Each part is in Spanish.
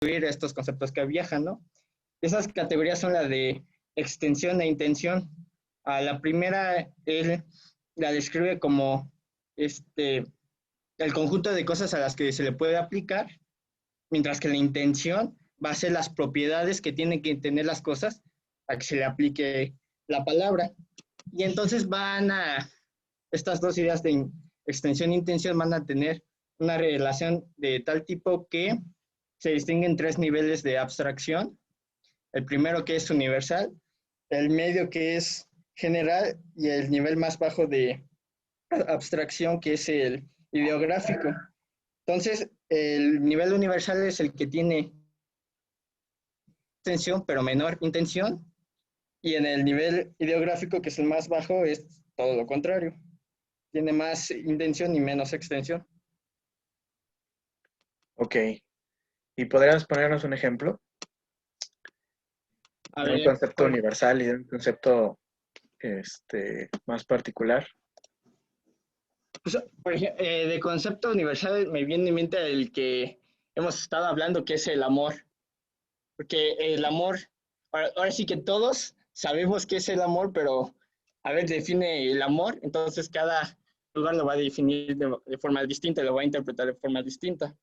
estos conceptos que viajan, ¿no? Esas categorías son la de extensión e intención. A la primera, él la describe como el conjunto de cosas a las que se le puede aplicar, mientras que la intención va a ser las propiedades que tienen que tener las cosas a que se le aplique la palabra. Y entonces estas dos ideas de extensión e intención van a tener una relación de tal tipo que se distinguen tres niveles de abstracción. El primero que es universal, el medio que es general y el nivel más bajo de abstracción que es el ideográfico. Entonces, el nivel universal es el que tiene extensión pero menor intención, y en el nivel ideográfico, que es el más bajo, es todo lo contrario. Tiene más intención y menos extensión. Ok. ¿Y podrías ponernos un ejemplo A de un ver, concepto universal y de un concepto más particular? pues, por ejemplo, de concepto universal me viene en mente el que hemos estado hablando, que es el amor. Porque el amor, ahora sí que todos sabemos qué es el amor, pero a ver, define el amor, entonces cada lugar lo va a definir de forma distinta, lo va a interpretar de forma distinta.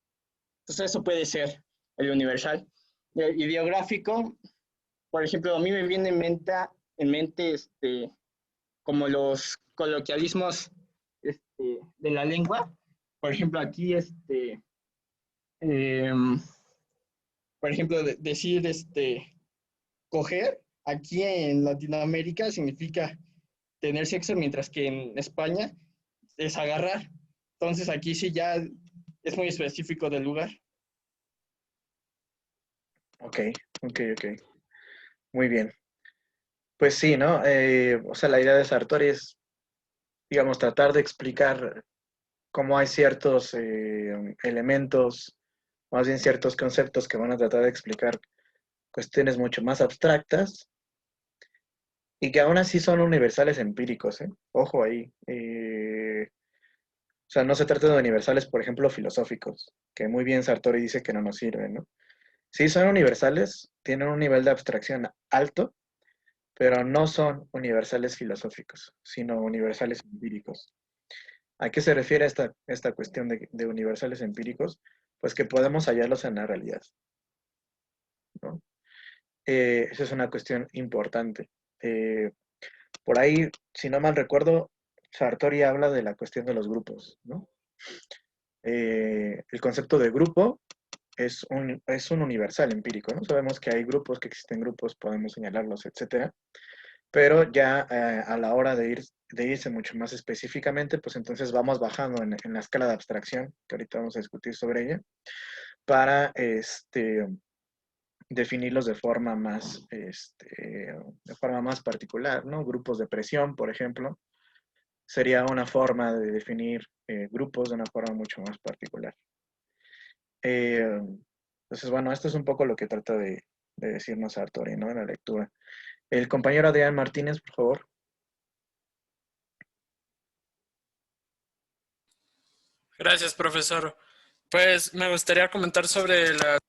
Entonces eso puede ser el universal. El ideográfico, por ejemplo, a mí me viene en mente como los coloquialismos de la lengua. Por ejemplo, aquí, eh, por ejemplo, decir coger, aquí en Latinoamérica significa tener sexo, mientras que en España es agarrar. Entonces aquí sí ya es muy específico del lugar. Ok, ok, ok. Muy bien. Pues sí, ¿no? O sea, la idea de Sartori es, digamos, tratar de explicar cómo hay ciertos elementos, más bien ciertos conceptos que van a tratar de explicar cuestiones mucho más abstractas y que aún así son universales empíricos, ¿eh? Ojo ahí. O sea, no se trata de universales, por ejemplo, filosóficos, que muy bien Sartori dice que no nos sirven, ¿no? Sí son universales, tienen un nivel de abstracción alto, pero no son universales filosóficos, sino universales empíricos. ¿A qué se refiere esta cuestión de universales empíricos? Pues que podemos hallarlos en la realidad, ¿no? Esa es una cuestión importante. Eh, por ahí, si no mal recuerdo, Sartori habla de la cuestión de los grupos, ¿no? El concepto de grupo es un universal empírico, ¿no? Sabemos que hay grupos, que existen grupos, podemos señalarlos, etcétera, pero ya a la hora de irse mucho más específicamente, pues entonces vamos bajando en la escala de abstracción, que ahorita vamos a discutir sobre ella, para definirlos de forma más particular, ¿no? Grupos de presión, por ejemplo, sería una forma de definir grupos de una forma mucho más particular. Entonces, bueno, esto es un poco lo que trata de decirnos Sartori, ¿no? En la lectura. El compañero Adrián Martínez, por favor. Gracias, profesor. Pues me gustaría comentar sobre la...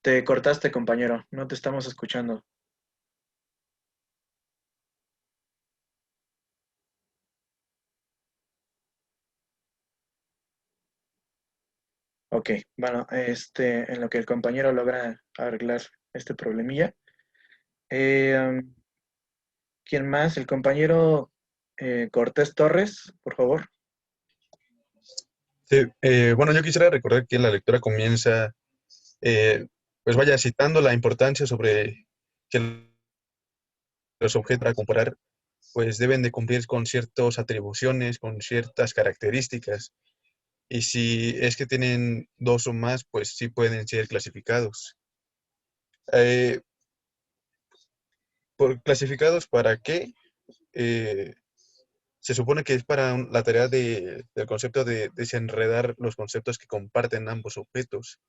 Te cortaste, compañero, no te estamos escuchando. Ok, bueno, en lo que el compañero logra arreglar este problemilla. Um, ¿Quién más? El compañero Cortés Torres, por favor. Sí, bueno, yo quisiera recordar que la lectura comienza, pues vaya citando la importancia sobre que los objetos para comparar, pues deben de cumplir con ciertas atribuciones, con ciertas características. Y si es que tienen dos o más, pues sí pueden ser clasificados. Eh, ¿Por clasificados para qué? Eh, Se supone que es para la tarea del concepto de desenredar los conceptos que comparten ambos objetos.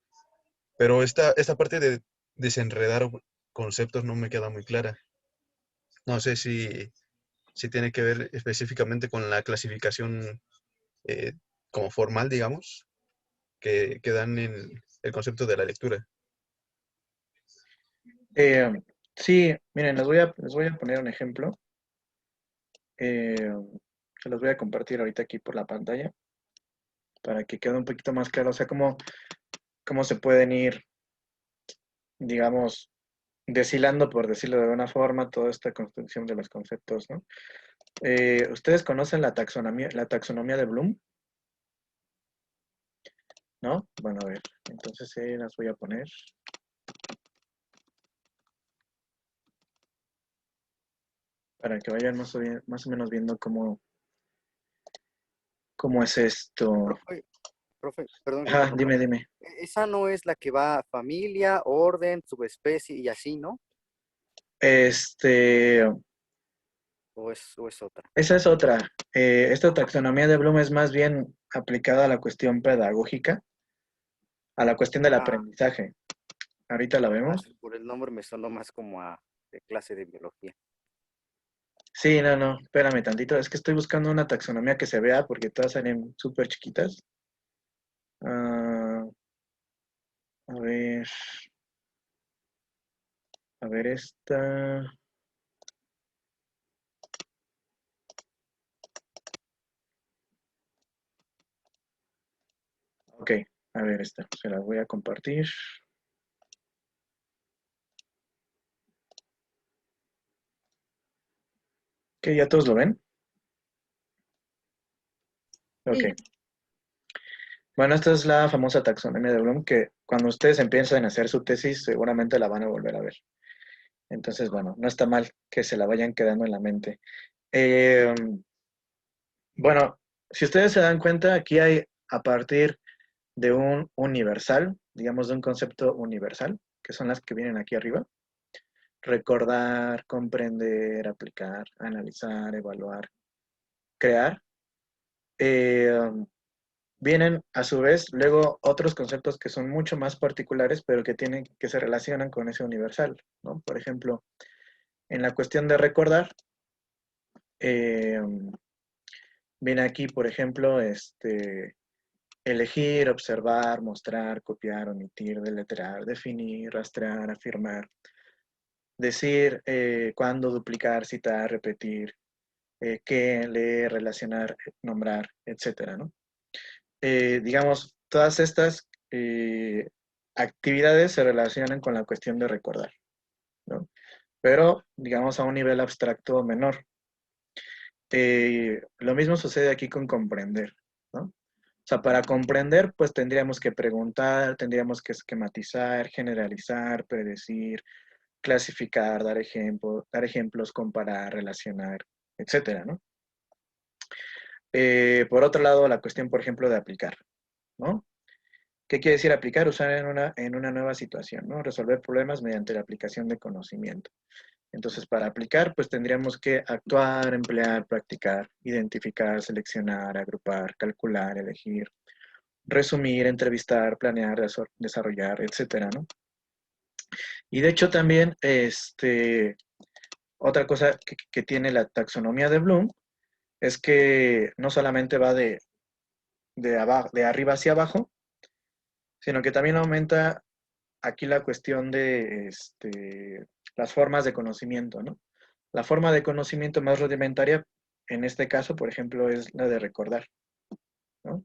Pero esta parte de desenredar conceptos no me queda muy clara. No sé si tiene que ver específicamente con la clasificación como formal, digamos. que dan en el concepto de la lectura. Sí, miren, les voy a poner un ejemplo. Se los voy a compartir ahorita aquí por la pantalla para que quede un poquito más claro, o sea, cómo se pueden ir, digamos, deshilando, por decirlo de alguna forma, toda esta construcción de los conceptos, ¿no? ¿Ustedes conocen la taxonomía de Bloom? ¿No? Bueno, a ver, entonces las voy a poner. Para que vayan más o menos viendo cómo es esto. Profe, perdón que Ajá, interrumpa. dime. Esa no es la que va familia, orden, subespecie y así, ¿no? ¿O es otra? Esa es otra. Esta taxonomía de Bloom es más bien aplicada a la cuestión pedagógica, a la cuestión del Ah, aprendizaje. Ahorita la vemos. por el nombre me sonó más como a de clase de biología. Sí, no, espérame tantito. Es que estoy buscando una taxonomía que se vea porque todas salen súper chiquitas. Ah, a ver. A ver esta. Ok, a ver esta. Se la voy a compartir. Ok, ¿ya todos lo ven? Ok. Sí. Bueno, esta es la famosa taxonomía de Bloom que cuando ustedes empiezan a hacer su tesis seguramente la van a volver a ver. Entonces, bueno, no está mal que se la vayan quedando en la mente. Eh, bueno, si ustedes se dan cuenta, aquí hay a partir de un universal, digamos de un concepto universal, que son las que vienen aquí arriba. Recordar, comprender, aplicar, analizar, evaluar, crear. Vienen a su vez luego otros conceptos que son mucho más particulares, pero que se relacionan con ese universal, ¿no? Por ejemplo, en la cuestión de recordar, eh, viene aquí, por ejemplo, elegir, observar, mostrar, copiar, omitir, deletrear, definir, rastrear, afirmar, decir, cuándo, duplicar, citar, repetir, qué, leer, relacionar, nombrar, etcétera, ¿no? Digamos, todas estas actividades se relacionan con la cuestión de recordar, ¿no? Pero, digamos, a un nivel abstracto menor. Lo mismo sucede aquí con comprender, ¿no? O sea, para comprender, pues tendríamos que preguntar, tendríamos que esquematizar, generalizar, predecir, clasificar, dar ejemplos, comparar, relacionar, etcétera, ¿no? Por otro lado, la cuestión, por ejemplo, de aplicar, ¿no? ¿Qué quiere decir aplicar? Usar en una nueva situación, ¿no? Resolver problemas mediante la aplicación de conocimiento. Entonces, para aplicar, pues tendríamos que actuar, emplear, practicar, identificar, seleccionar, agrupar, calcular, elegir, resumir, entrevistar, planear, desarrollar, etcétera, ¿no? Y de hecho también, otra cosa que tiene la taxonomía de Bloom es que no solamente va de arriba hacia abajo, sino que también aumenta aquí la cuestión de las formas de conocimiento, ¿no? La forma de conocimiento más rudimentaria, en este caso, por ejemplo, es la de recordar, ¿no?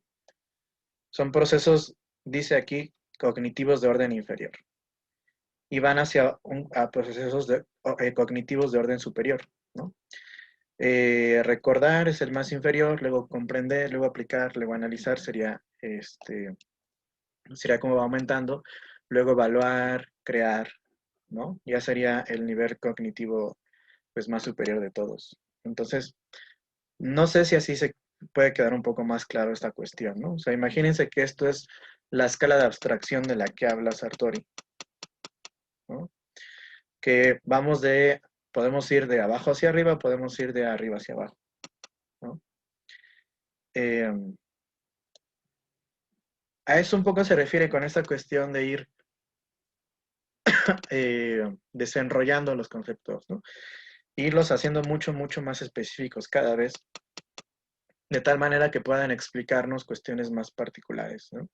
Son procesos, dice aquí, cognitivos de orden inferior y van a procesos cognitivos de orden superior, ¿no? Recordar es el más inferior, luego comprender, luego aplicar, luego analizar sería como va aumentando, luego evaluar, crear, ¿no? Ya sería el nivel cognitivo pues más superior de todos. Entonces, no sé si así se puede quedar un poco más claro esta cuestión, ¿no? O sea, imagínense que esto es la escala de abstracción de la que habla Sartori, ¿no? Que podemos ir de abajo hacia arriba, podemos ir de arriba hacia abajo, ¿no? A eso un poco se refiere con esta cuestión de ir desenrollando los conceptos, ¿no? Irlos haciendo mucho, mucho más específicos cada vez, de tal manera que puedan explicarnos cuestiones más particulares, ¿no?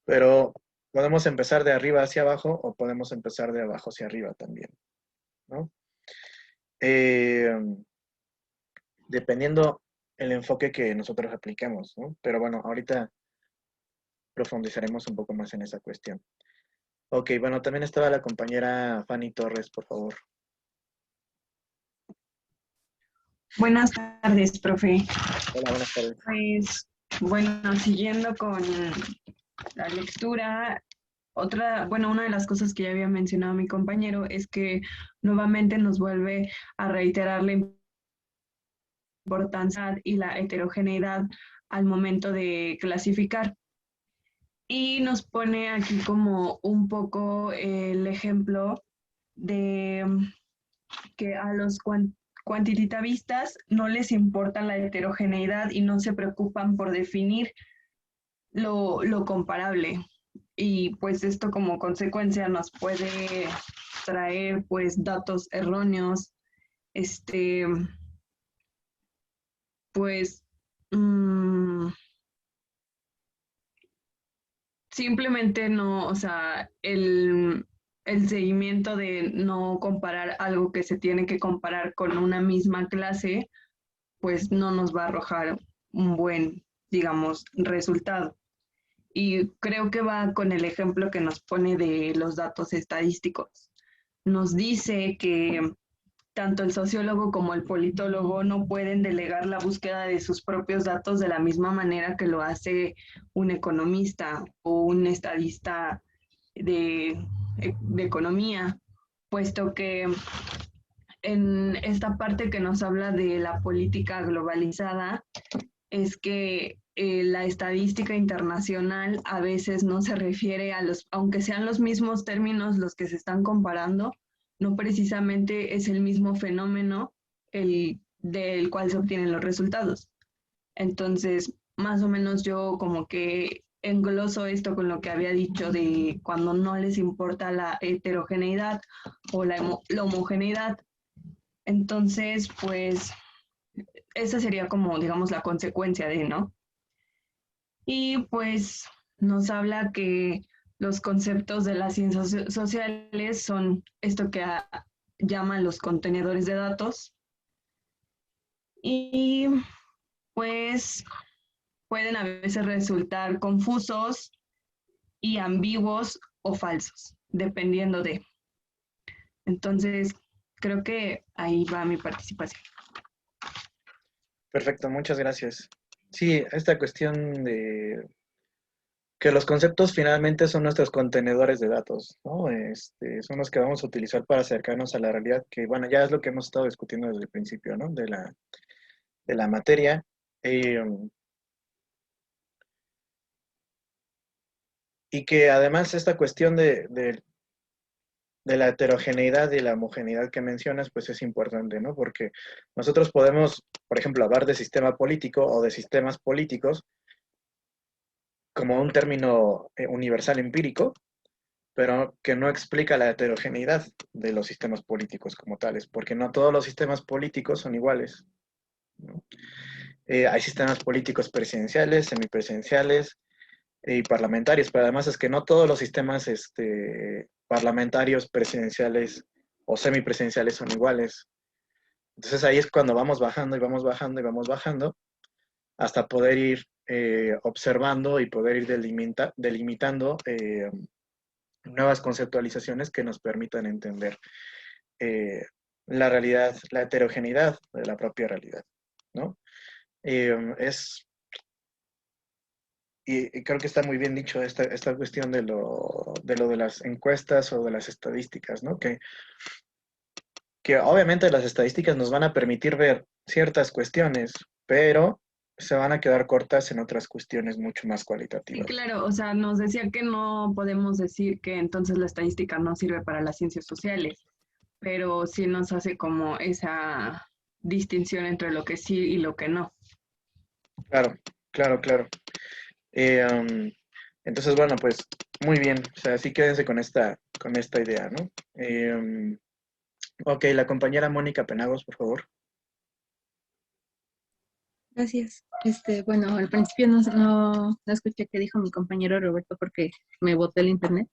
Pero podemos empezar de arriba hacia abajo o podemos empezar de abajo hacia arriba también, ¿no? Eh, Dependiendo el enfoque que nosotros apliquemos, ¿no? Pero bueno, ahorita profundizaremos un poco más en esa cuestión. Ok, bueno, también estaba la compañera Fanny Torres, por favor. Buenas tardes, profe. Hola, buenas tardes. Pues, bueno, siguiendo con la lectura, una de las cosas que ya había mencionado mi compañero es que nuevamente nos vuelve a reiterar la importancia y la heterogeneidad al momento de clasificar. Y nos pone aquí como un poco el ejemplo de que a los cuantitativistas no les importa la heterogeneidad y no se preocupan por definir lo comparable. Y pues esto como consecuencia nos puede traer pues datos erróneos, pues simplemente no, o sea, el seguimiento de no comparar algo que se tiene que comparar con una misma clase, pues no nos va a arrojar un buen, digamos, resultado. Y creo que va con el ejemplo que nos pone de los datos estadísticos. Nos dice que tanto el sociólogo como el politólogo no pueden delegar la búsqueda de sus propios datos de la misma manera que lo hace un economista o un estadista de economía, puesto que en esta parte que nos habla de la política globalizada es que la estadística internacional a veces no se refiere a los, aunque sean los mismos términos los que se están comparando, no precisamente es el mismo fenómeno del cual se obtienen los resultados. Entonces, más o menos yo como que engloso esto con lo que había dicho de cuando no les importa la heterogeneidad o la homogeneidad. Entonces, pues esa sería como, digamos, la consecuencia de, ¿no? Y pues nos habla que los conceptos de las ciencias sociales son esto que llaman los contenedores de datos y pues pueden a veces resultar confusos y ambiguos o falsos, dependiendo de. Entonces, creo que ahí va mi participación. Perfecto, muchas gracias. Sí, esta cuestión de que los conceptos finalmente son nuestros contenedores de datos, ¿no? Son los que vamos a utilizar para acercarnos a la realidad, que bueno, ya es lo que hemos estado discutiendo desde el principio, ¿no? De la materia. Eh, y que además esta cuestión de la heterogeneidad y la homogeneidad que mencionas, pues es importante, ¿no? Porque nosotros podemos, por ejemplo, hablar de sistema político o de sistemas políticos como un término universal empírico, pero que no explica la heterogeneidad de los sistemas políticos como tales, porque no todos los sistemas políticos son iguales, ¿no? Hay sistemas políticos presidenciales, semipresidenciales y parlamentarios, pero además es que no todos los sistemas parlamentarios, presidenciales o semipresidenciales son iguales. Entonces ahí es cuando vamos bajando y vamos bajando y vamos bajando hasta poder ir observando y poder ir delimitando nuevas conceptualizaciones que nos permitan entender la realidad, la heterogeneidad de la propia realidad, ¿no? Y creo que está muy bien dicho esta cuestión de lo de las encuestas o de las estadísticas, ¿no? Que obviamente las estadísticas nos van a permitir ver ciertas cuestiones, pero se van a quedar cortas en otras cuestiones mucho más Sí, cualitativas. claro, o sea, nos decía que no podemos decir que entonces la estadística no sirve para las ciencias sociales, pero sí nos hace como esa distinción entre lo que sí y lo que no. Claro, claro, claro. Entonces, bueno, pues muy bien. O sea, sí quédense con esta idea, ¿no? Ok, la compañera Mónica Penagos, por favor. Gracias. Bueno, al principio no escuché qué dijo mi compañero Roberto porque me botó el internet,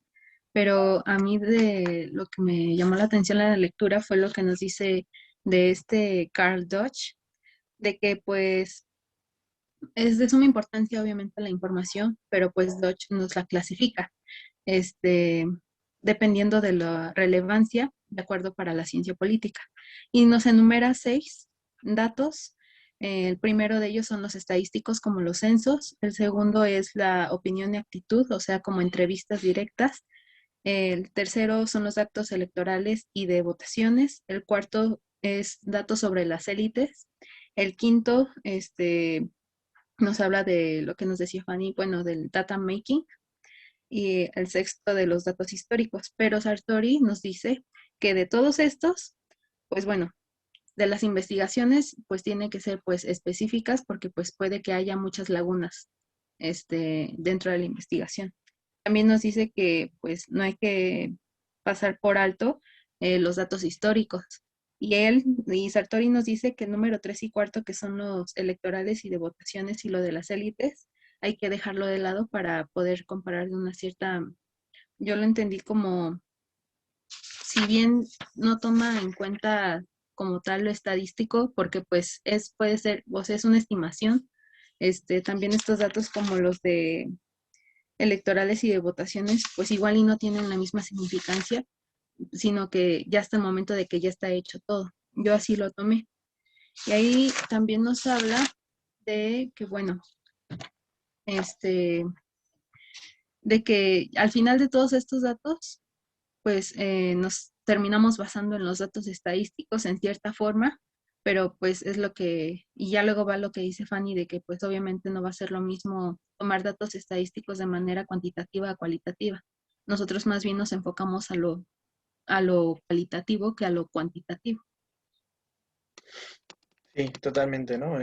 pero a mí de lo que me llamó la atención en la lectura fue lo que nos dice de Carl Dodge, de que pues es de suma importancia obviamente la información, pero pues Dodge nos la clasifica, este, dependiendo de la relevancia, de acuerdo para la ciencia política. Y nos enumera 6 datos. El primero de ellos son los estadísticos, como los censos. El segundo es la opinión y actitud, o sea, como entrevistas directas. El tercero son los datos electorales y de votaciones. El cuarto es datos sobre las élites. El quinto, nos habla de lo que nos decía Fanny, bueno, del data making, y el sexto de los datos históricos. Pero Sartori nos dice que de todos estos, pues bueno, de las investigaciones, pues tienen que ser pues específicas porque pues puede que haya muchas lagunas dentro de la investigación. También nos dice que pues no hay que pasar por alto los datos históricos. Y Sartori nos dice que el número 3 y cuarto, que son los electorales y de votaciones y lo de las élites, hay que dejarlo de lado para poder comparar de una cierta, yo lo entendí como, si bien no toma en cuenta como tal lo estadístico, porque pues puede ser, o sea, es una estimación, también estos datos como los de electorales y de votaciones, pues igual y no tienen la misma significancia, sino que ya hasta el momento de que ya está hecho todo. Yo así lo tomé. Y ahí también nos habla de que, bueno, este, de que al final de todos estos datos, pues nos terminamos basando en los datos estadísticos en cierta forma, pero pues es lo que, y ya luego va lo que dice Fanny, de que pues obviamente no va a ser lo mismo tomar datos estadísticos de manera cuantitativa a cualitativa. Nosotros más bien nos enfocamos a lo cualitativo que a lo cuantitativo. Sí, totalmente, ¿no?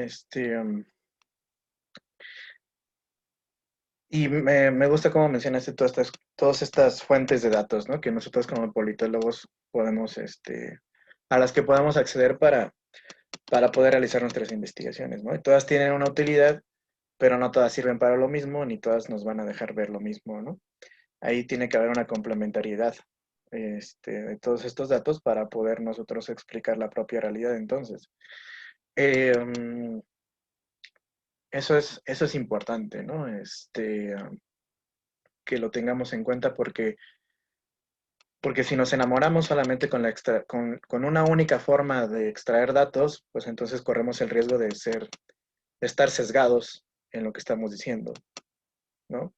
Y me gusta cómo mencionaste todas estas fuentes de datos, ¿no? Que nosotros como politólogos podemos, a las que podemos acceder para poder realizar nuestras investigaciones, ¿no? Y todas tienen una utilidad, pero no todas sirven para lo mismo, ni todas nos van a dejar ver lo mismo, ¿no? Ahí tiene que haber una complementariedad, de todos estos datos para poder nosotros explicar la propia realidad, entonces. Eso es importante, ¿no? Que lo tengamos en cuenta porque si nos enamoramos solamente con una única forma de extraer datos, pues entonces corremos el riesgo de estar sesgados en lo que estamos diciendo, ¿no?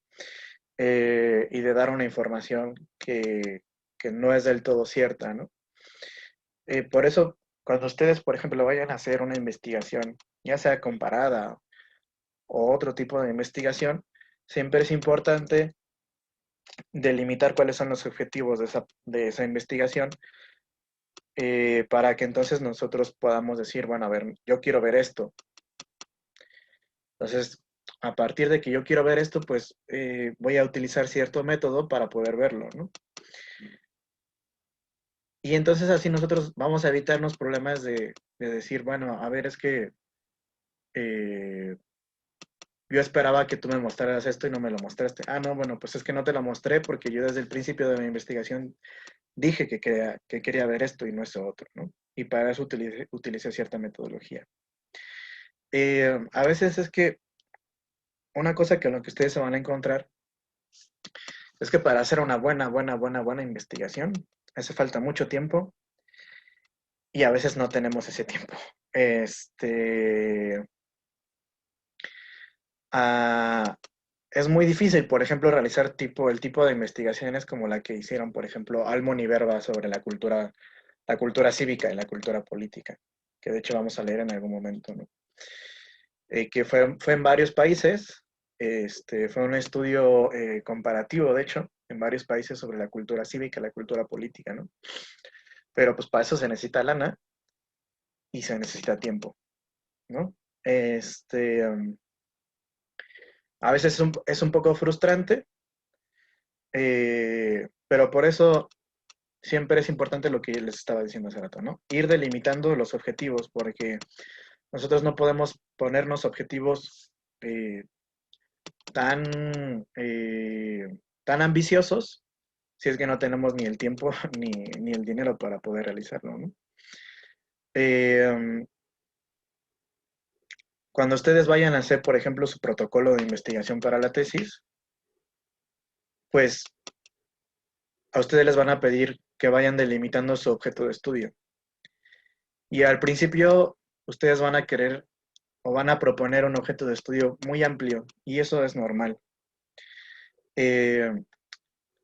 Y de dar una información que no es del todo cierta, ¿no? Por eso, cuando ustedes, por ejemplo, vayan a hacer una investigación, ya sea comparada o otro tipo de investigación, siempre es importante delimitar cuáles son los objetivos de esa investigación, para que entonces nosotros podamos decir, bueno, a ver, yo quiero ver esto. Entonces, a partir de que yo quiero ver esto, pues voy a utilizar cierto método para poder verlo, ¿no? Y entonces así nosotros vamos a evitarnos problemas de decir, bueno, a ver, es que yo esperaba que tú me mostraras esto y no me lo mostraste. Ah, no, bueno, pues es que no te lo mostré porque yo desde el principio de mi investigación dije que quería ver esto y no eso otro, ¿no? Y para eso utilicé cierta metodología. A veces es que una cosa que lo que ustedes se van a encontrar es que para hacer una buena investigación hace falta mucho tiempo y a veces no tenemos ese tiempo. Es muy difícil, por ejemplo, realizar el tipo de investigaciones como la que hicieron, por ejemplo, Almon y Verba sobre la cultura cívica y la cultura política, que de hecho vamos a leer en algún momento, ¿no? Que fue en varios países, fue un estudio comparativo, de hecho, en varios países sobre la cultura cívica y la cultura política, ¿no? Pero pues para eso se necesita lana y se necesita tiempo, ¿no? A veces es un poco frustrante, pero por eso siempre es importante lo que les estaba diciendo hace rato, ¿no? Ir delimitando los objetivos, porque Nosotros no podemos ponernos objetivos tan, tan ambiciosos si es que no tenemos ni el tiempo ni el dinero para poder realizarlo, ¿no? Cuando ustedes vayan a hacer, por ejemplo, su protocolo de investigación para la tesis, pues a ustedes les van a pedir que vayan delimitando su objeto de estudio. Y al principio, ustedes van a querer o van a proponer un objeto de estudio muy amplio, y eso es normal.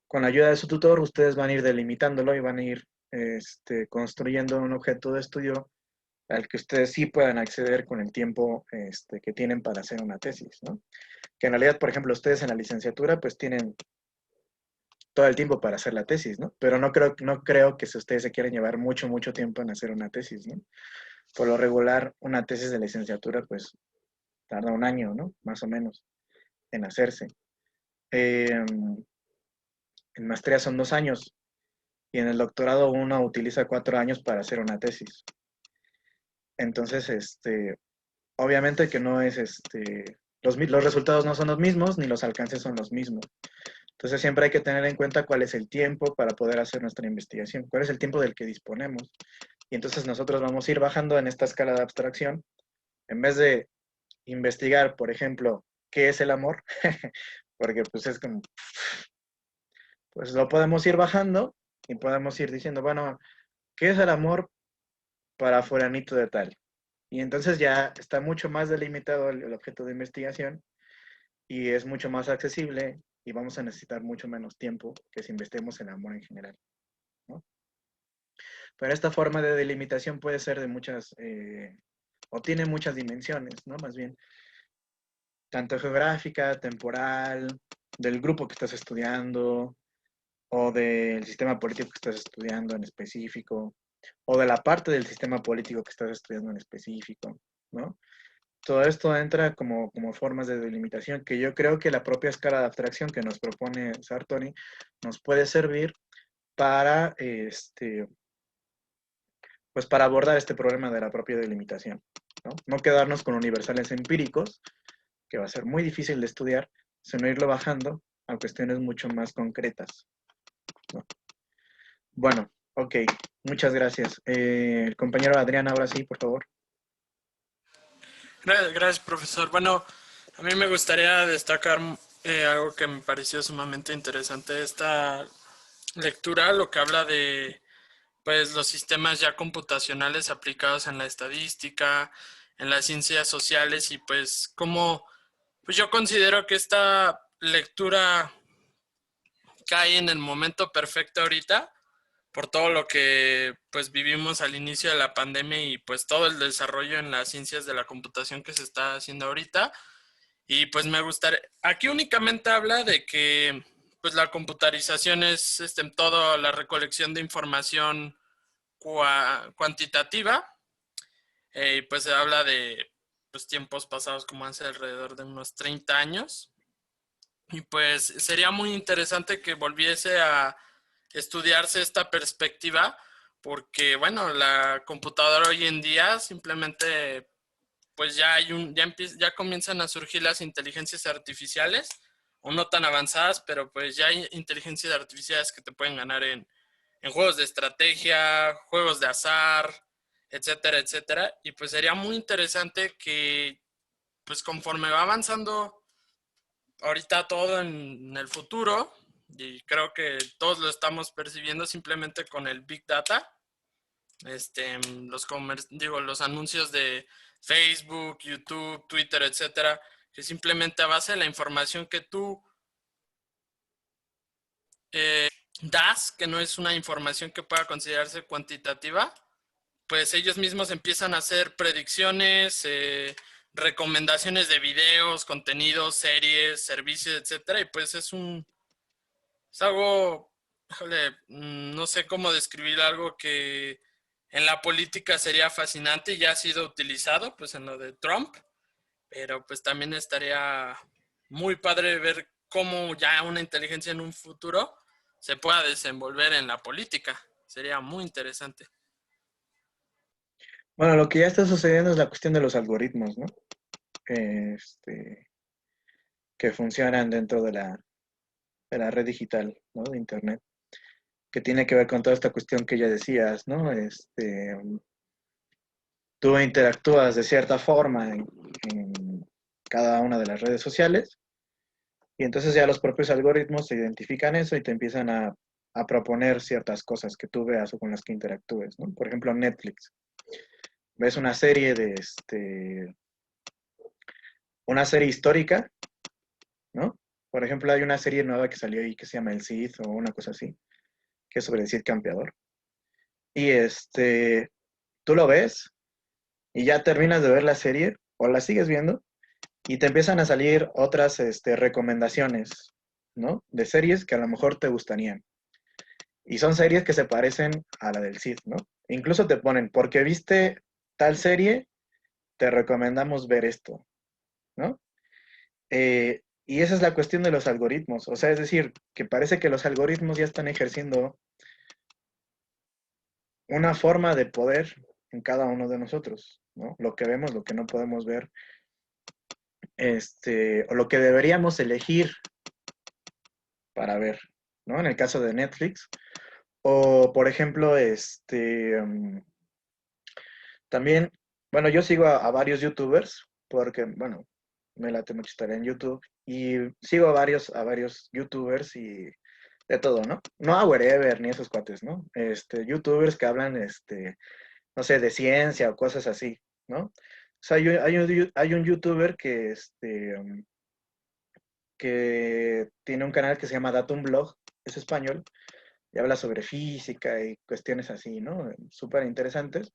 Con la ayuda de su tutor, ustedes van a ir delimitándolo y van a ir construyendo un objeto de estudio al que ustedes sí puedan acceder con el tiempo que tienen para hacer una tesis, ¿no? Que en realidad, por ejemplo, ustedes en la licenciatura pues tienen todo el tiempo para hacer la tesis, ¿no? Pero no creo que si ustedes se quieren llevar mucho tiempo en hacer una tesis, ¿no? Por lo regular, una tesis de licenciatura pues tarda un año, ¿no? Más o menos en hacerse. En maestría son 2 años y en el doctorado uno utiliza 4 años para hacer una tesis. Entonces, obviamente que no es, los resultados no son los mismos ni los alcances son los mismos. Entonces siempre hay que tener en cuenta cuál es el tiempo para poder hacer nuestra investigación, cuál es el tiempo del que disponemos. Y entonces nosotros vamos a ir bajando en esta escala de abstracción. En vez de investigar, por ejemplo, qué es el amor, porque pues es como, pues lo podemos ir bajando y podemos ir diciendo, bueno, ¿qué es el amor para fulanito de tal? Y entonces ya está mucho más delimitado el objeto de investigación y es mucho más accesible y vamos a necesitar mucho menos tiempo que si investiguemos el amor en general, ¿no? Pero esta forma de delimitación puede ser de muchas, o tiene muchas dimensiones, ¿no? Más bien, tanto geográfica, temporal, del grupo que estás estudiando, o del sistema político que estás estudiando en específico, o de la parte del sistema político que estás estudiando en específico, ¿no? Todo esto entra como formas de delimitación que yo creo que la propia escala de abstracción que nos propone Sartori nos puede servir para, pues para abordar este problema de la propia delimitación, ¿no? No quedarnos con universales empíricos, que va a ser muy difícil de estudiar, sino irlo bajando a cuestiones mucho más concretas, ¿no? Bueno, ok, muchas gracias. El compañero Adrián, ahora sí, por favor. Gracias, profesor. Bueno, a mí me gustaría destacar algo que me pareció sumamente interesante de esta lectura, lo que habla de pues los sistemas ya computacionales aplicados en la estadística, en las ciencias sociales y pues como pues yo considero que esta lectura cae en el momento perfecto ahorita por todo lo que pues vivimos al inicio de la pandemia y pues todo el desarrollo en las ciencias de la computación que se está haciendo ahorita. Y pues me gustaría, aquí únicamente habla de que pues la computarización es toda la recolección de información cuantitativa. Y pues se habla de pues, tiempos pasados como hace alrededor de unos 30 años. Y pues sería muy interesante que volviese a estudiarse esta perspectiva porque, bueno, la computadora hoy en día simplemente, pues ya comienzan a surgir las inteligencias artificiales, o no tan avanzadas, pero pues ya hay inteligencias artificiales que te pueden ganar en juegos de estrategia, juegos de azar, etcétera, etcétera. Y pues sería muy interesante que, pues conforme va avanzando ahorita todo en el futuro, y creo que todos lo estamos percibiendo simplemente con el Big Data, los anuncios de Facebook, YouTube, Twitter, etcétera, que simplemente a base de la información que tú das, que no es una información que pueda considerarse cuantitativa, pues ellos mismos empiezan a hacer predicciones, recomendaciones de videos, contenidos, series, servicios, etcétera, y pues es algo, híjole, no sé cómo describir algo que en la política sería fascinante y ya ha sido utilizado, pues en lo de Trump, pero pues también estaría muy padre ver cómo ya una inteligencia en un futuro se pueda desenvolver en la política. Sería muy interesante. Bueno, lo que ya está sucediendo es la cuestión de los algoritmos, ¿no? Que funcionan dentro de la red digital, ¿no? De Internet, que tiene que ver con toda esta cuestión que ya decías, ¿no? Tú interactúas de cierta forma en cada una de las redes sociales y entonces ya los propios algoritmos se identifican eso y te empiezan a proponer ciertas cosas que tú veas o con las que interactúes, ¿no? Por ejemplo, Netflix. Ves una serie histórica, ¿no? Por ejemplo, hay una serie nueva que salió ahí que se llama El Cid o una cosa así, que es sobre el Cid campeador. Y tú lo ves y ya terminas de ver la serie o la sigues viendo y te empiezan a salir otras recomendaciones, ¿no? De series que a lo mejor te gustarían. Y son series que se parecen a la del Cid, ¿no? Incluso te ponen, porque viste tal serie, te recomendamos ver esto, ¿no? Y esa es la cuestión de los algoritmos. O sea, es decir, que parece que los algoritmos ya están ejerciendo una forma de poder en cada uno de nosotros, ¿no? Lo que vemos, lo que no podemos ver, o lo que deberíamos elegir para ver, ¿no? En el caso de Netflix. O, por ejemplo, también, bueno, yo sigo a varios youtubers porque, bueno, me late mucho estar en YouTube y sigo a varios youtubers y de todo, ¿no? No a Wherever ni esos cuates, ¿no? Youtubers que hablan, no sé, de ciencia o cosas así, ¿no? O sea, hay un youtuber que tiene un canal que se llama Datum Blog, es español, y habla sobre física y cuestiones así, ¿no? Súper interesantes.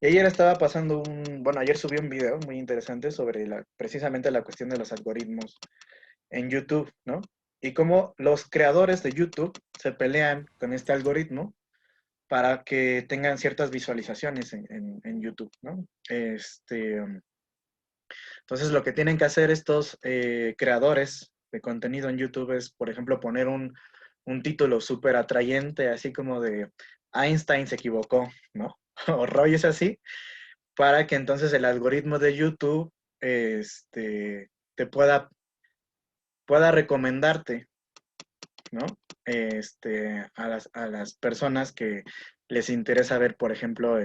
Y ayer estaba pasando bueno, ayer subí un video muy interesante sobre precisamente la cuestión de los algoritmos en YouTube, ¿no? Y cómo los creadores de YouTube se pelean con este algoritmo para que tengan ciertas visualizaciones en YouTube, ¿no? Entonces lo que tienen que hacer estos creadores de contenido en YouTube es, por ejemplo, poner un título súper atrayente, así como de Einstein se equivocó, ¿no? O rollos así, para que entonces el algoritmo de YouTube te pueda recomendarte, ¿no? A las personas que les interesa ver, por ejemplo,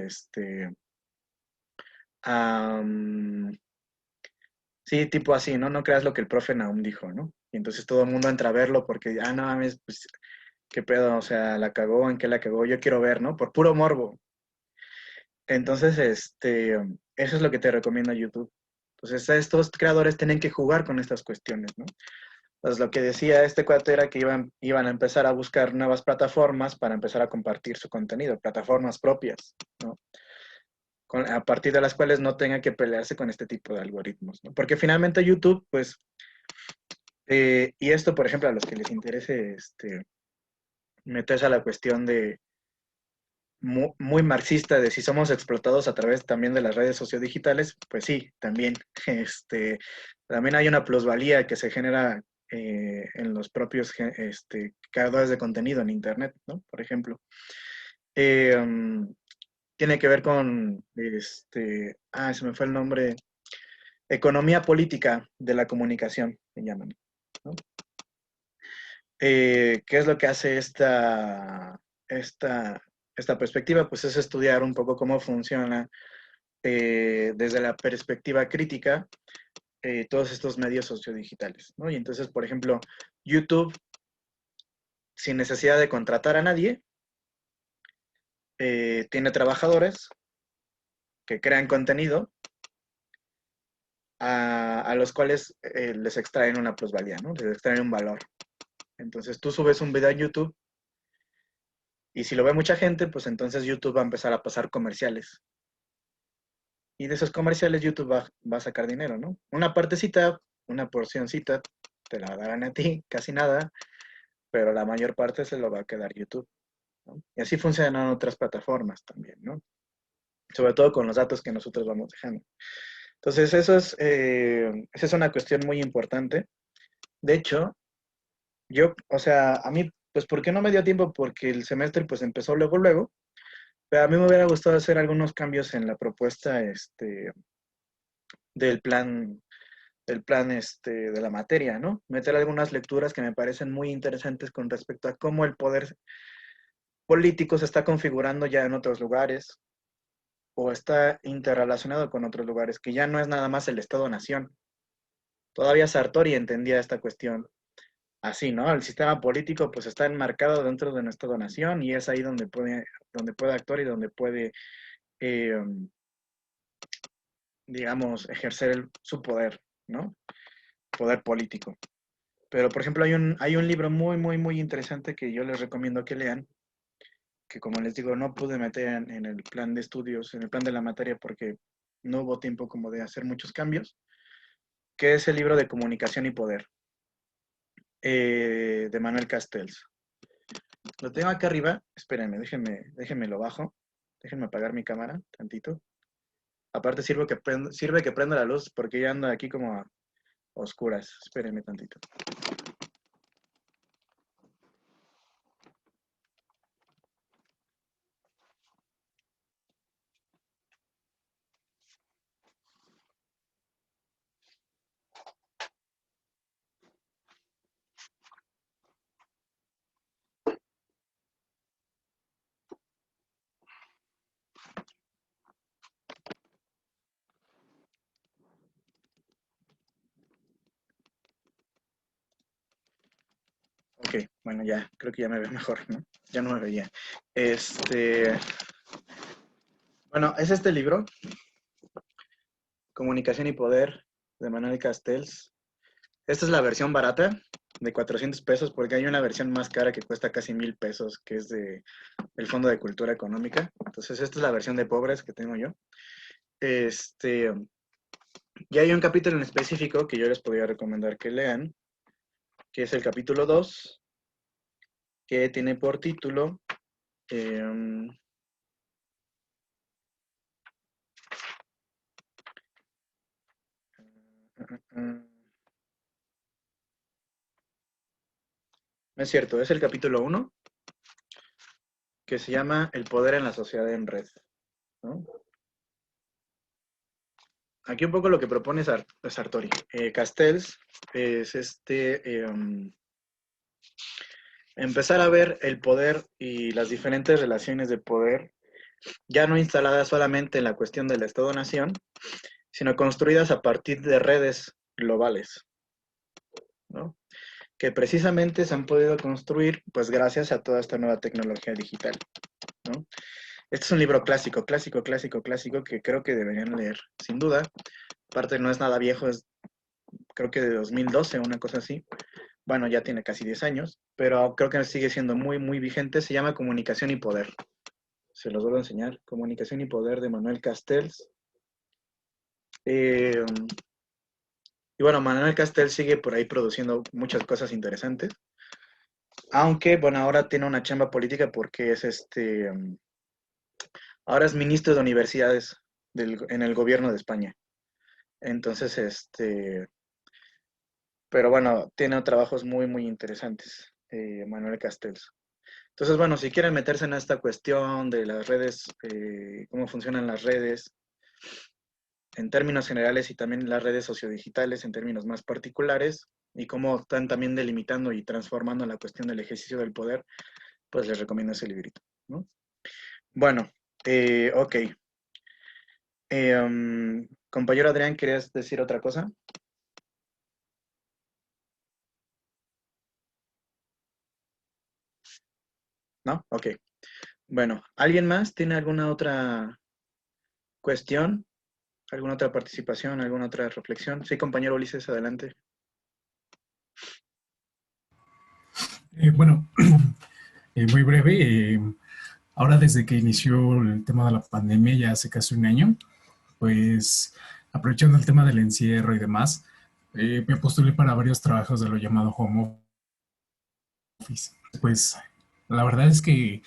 sí, tipo así, ¿no? No creas lo que el profe Nahum dijo, ¿no? Y entonces todo el mundo entra a verlo porque, no mames, pues, qué pedo, o sea, la cagó, en qué la cagó, yo quiero ver, ¿no? Por puro morbo. Entonces, eso es lo que te recomienda YouTube. Entonces, estos creadores tienen que jugar con estas cuestiones, ¿no? Pues lo que decía este cuate era que iban a empezar a buscar nuevas plataformas para empezar a compartir su contenido, plataformas propias, ¿no? A partir de las cuales no tengan que pelearse con este tipo de algoritmos, ¿no? Porque finalmente YouTube, pues, y esto, por ejemplo, a los que les interese meterse a la cuestión de muy marxista de si somos explotados a través también de las redes sociodigitales, pues sí, también. También hay una plusvalía que se genera en los propios creadores de contenido en Internet, ¿no? Por ejemplo. Tiene que ver con, se me fue el nombre, economía política de la comunicación, se llaman, ¿no? ¿Qué es lo que hace esta perspectiva? Pues es estudiar un poco cómo funciona desde la perspectiva crítica todos estos medios sociodigitales, ¿no? Y entonces, por ejemplo, YouTube, sin necesidad de contratar a nadie, tiene trabajadores que crean contenido a los cuales les extraen una plusvalía, ¿no? Les extraen un valor. Entonces tú subes un video en YouTube y si lo ve mucha gente, pues entonces YouTube va a empezar a pasar comerciales. Y de esos comerciales YouTube va a sacar dinero, ¿no? Una partecita, una porcioncita, te la darán a ti, casi nada, pero la mayor parte se lo va a quedar YouTube, ¿no? Y así funcionan otras plataformas también, ¿no? Sobre todo con los datos que nosotros vamos dejando. Entonces, esa es una cuestión muy importante. De hecho, o sea, a mí, pues, ¿por qué no me dio tiempo? Porque el semestre, pues, empezó luego, Pero a mí me hubiera gustado hacer algunos cambios en la propuesta del plan, de la materia, ¿no? Meter algunas lecturas que me parecen muy interesantes con respecto a cómo el poder político se está configurando ya en otros lugares o está interrelacionado con otros lugares, que ya no es nada más el Estado-nación. Todavía Sartori entendía esta cuestión así, ¿no? El sistema político pues está enmarcado dentro de un Estado-nación y es ahí donde puede actuar y donde puede, digamos, ejercer su poder, ¿no? Poder político. Pero, por ejemplo, hay un libro muy, muy, muy interesante que yo les recomiendo que lean, que como les digo, no pude meter en el plan de estudios, en el plan de la materia, porque no hubo tiempo como de hacer muchos cambios, que es el libro de Comunicación y Poder, de Manuel Castells. Lo tengo acá arriba, espérenme, déjenme lo bajo, déjenme apagar mi cámara tantito. Aparte sirve que prenda la luz porque ya ando aquí como a oscuras, espérenme tantito. Ok, bueno, ya, creo que ya me veo mejor, ¿no? Ya no me veía. Bueno, es este libro, Comunicación y Poder, de Manuel Castells. Esta es la versión barata, de 400 pesos, porque hay una versión más cara que cuesta casi 1000 pesos, que es del Fondo de Cultura Económica. Entonces, esta es la versión de pobres que tengo yo. Y hay un capítulo en específico que yo les podría recomendar que lean, que es el capítulo 2, que tiene por título no es cierto, es el capítulo 1, que se llama El poder en la sociedad en red, ¿no? Aquí un poco lo que propone Sartori. Castells es empezar a ver el poder y las diferentes relaciones de poder, ya no instaladas solamente en la cuestión del Estado-nación, sino construidas a partir de redes globales, ¿no? Que precisamente se han podido construir pues gracias a toda esta nueva tecnología digital, ¿no? Este es un libro clásico, que creo que deberían leer, sin duda. Aparte no es nada viejo, es creo que de 2012, una cosa así. Bueno, ya tiene casi 10 años, pero creo que sigue siendo muy, muy vigente. Se llama Comunicación y Poder. Se los vuelvo a enseñar. Comunicación y Poder de Manuel Castells. Y bueno, Manuel Castells sigue por ahí produciendo muchas cosas interesantes. Aunque, bueno, ahora tiene una chamba política porque es ahora es ministro de universidades en el gobierno de España. Entonces, pero bueno, tiene trabajos muy, muy interesantes, Manuel Castells. Entonces, bueno, si quieren meterse en esta cuestión de las redes, cómo funcionan las redes, en términos generales y también las redes sociodigitales en términos más particulares, y cómo están también delimitando y transformando la cuestión del ejercicio del poder, pues les recomiendo ese librito, ¿no? Bueno, ok. Compañero Adrián, ¿querías decir otra cosa? ¿No? Ok. Bueno, ¿alguien más tiene alguna otra cuestión? ¿Alguna otra participación? ¿Alguna otra reflexión? Sí, compañero Ulises, adelante. Bueno, muy breve. Ahora desde que inició el tema de la pandemia, ya hace casi un año, pues aprovechando el tema del encierro y demás, me postulé para varios trabajos de lo llamado home office. Pues la verdad es que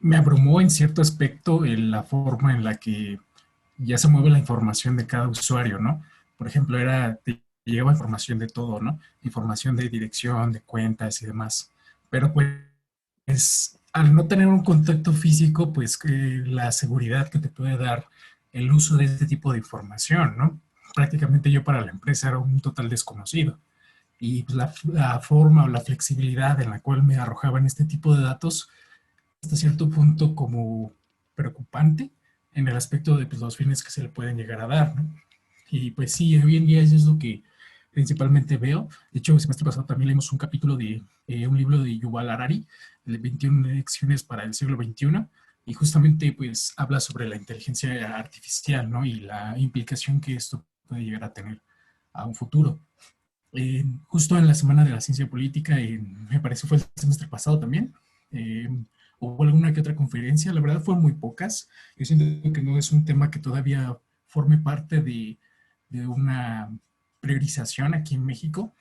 me abrumó en cierto aspecto la forma en la que ya se mueve la información de cada usuario, ¿no? Por ejemplo, te llegaba información de todo, ¿no? Información de dirección, de cuentas y demás. Pero pues al no tener un contacto físico, pues la seguridad que te puede dar el uso de este tipo de información, ¿no? Prácticamente yo para la empresa era un total desconocido. Y pues, la forma o la flexibilidad en la cual me arrojaban este tipo de datos, hasta cierto punto como preocupante en el aspecto de pues, los fines que se le pueden llegar a dar, ¿no? Y pues sí, hoy en día eso es lo que principalmente veo. De hecho, el semestre pasado también leímos un capítulo de un libro de Yuval Harari, de 21 lecciones para el siglo XXI, y justamente pues habla sobre la inteligencia artificial, ¿no? Y la implicación que esto puede llegar a tener a un futuro. Justo en la Semana de la Ciencia Política, me parece fue el semestre pasado también, eh, hubo alguna que otra conferencia, la verdad fueron muy pocas. Yo siento que no es un tema que todavía forme parte de una priorización aquí en México,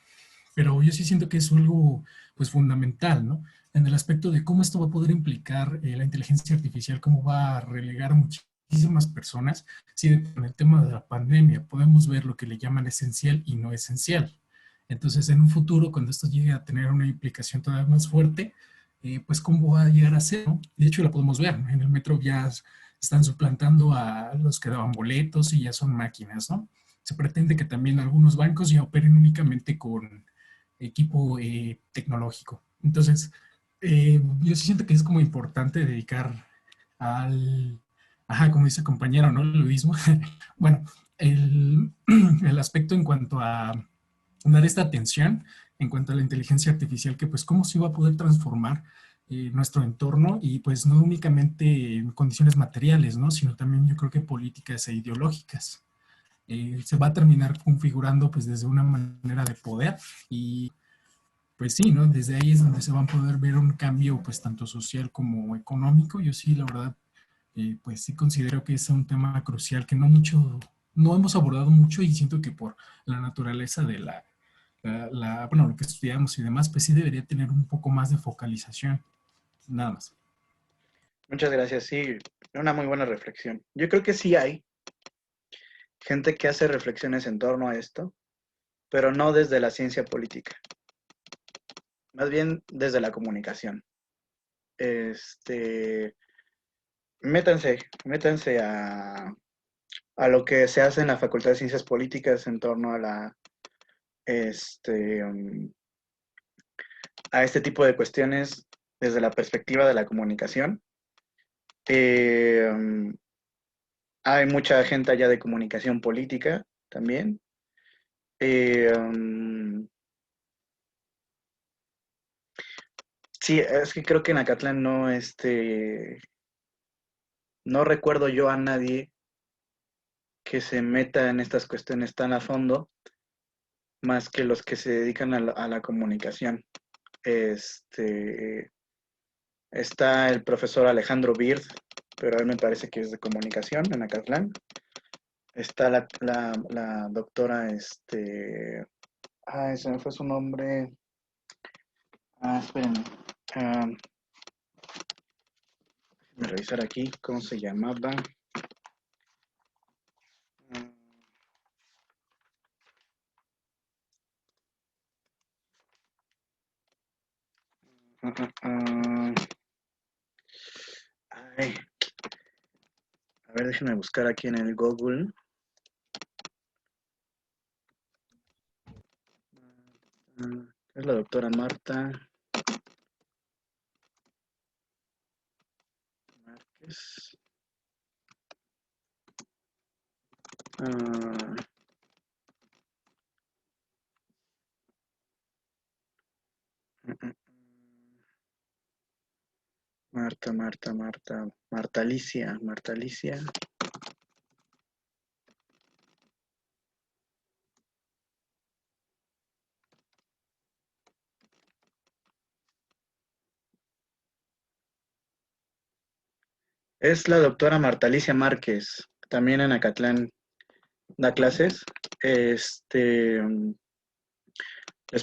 pero yo sí siento que es algo pues fundamental, ¿no? En el aspecto de cómo esto va a poder implicar la inteligencia artificial, cómo va a relegar a muchísimas personas. Si en el tema de la pandemia podemos ver lo que le llaman esencial y no esencial. Entonces, en un futuro, cuando esto llegue a tener una implicación todavía más fuerte, pues cómo va a llegar a ser, ¿no? De hecho, lo podemos ver, ¿no? En el metro ya están suplantando a los que daban boletos y ya son máquinas, ¿no? Se pretende que también algunos bancos ya operen únicamente con equipo tecnológico. Entonces, yo sí siento que es como importante dedicar al, ajá, como dice el compañero, ¿no? El ludismo. Bueno, el, el aspecto en cuanto a dar esta atención, en cuanto a la inteligencia artificial, que pues cómo se va a poder transformar nuestro entorno y pues no únicamente en condiciones materiales, ¿no? Sino también yo creo que políticas e ideológicas. Se va a terminar configurando pues desde una manera de poder y pues sí, ¿no? Desde ahí es donde se va a poder ver un cambio pues tanto social como económico. Yo sí, la verdad, pues sí considero que es un tema crucial que no hemos abordado mucho y siento que por la naturaleza de bueno, lo que estudiamos y demás, pues sí debería tener un poco más de focalización, nada más. Muchas gracias, sí, una muy buena reflexión. Yo creo que sí hay gente que hace reflexiones en torno a esto, pero no desde la ciencia política, más bien desde la comunicación. Métanse a lo que se hace en la Facultad de Ciencias Políticas en torno a este tipo de cuestiones desde la perspectiva de la comunicación. Hay mucha gente allá de comunicación política también. Sí, es que creo que en Acatlán no recuerdo yo a nadie que se meta en estas cuestiones tan a fondo, más que los que se dedican a la comunicación. Está el profesor Alejandro Bird, pero él me parece que es de comunicación en Acatlán. Está la doctora, se me fue su nombre. Espérenme. Voy a revisar aquí cómo se llamaba. Ay. A ver, déjenme buscar aquí en el Google. Es la doctora Marta Márquez. Marta Alicia. Es la doctora Marta Alicia Márquez, también en Acatlán da clases. Les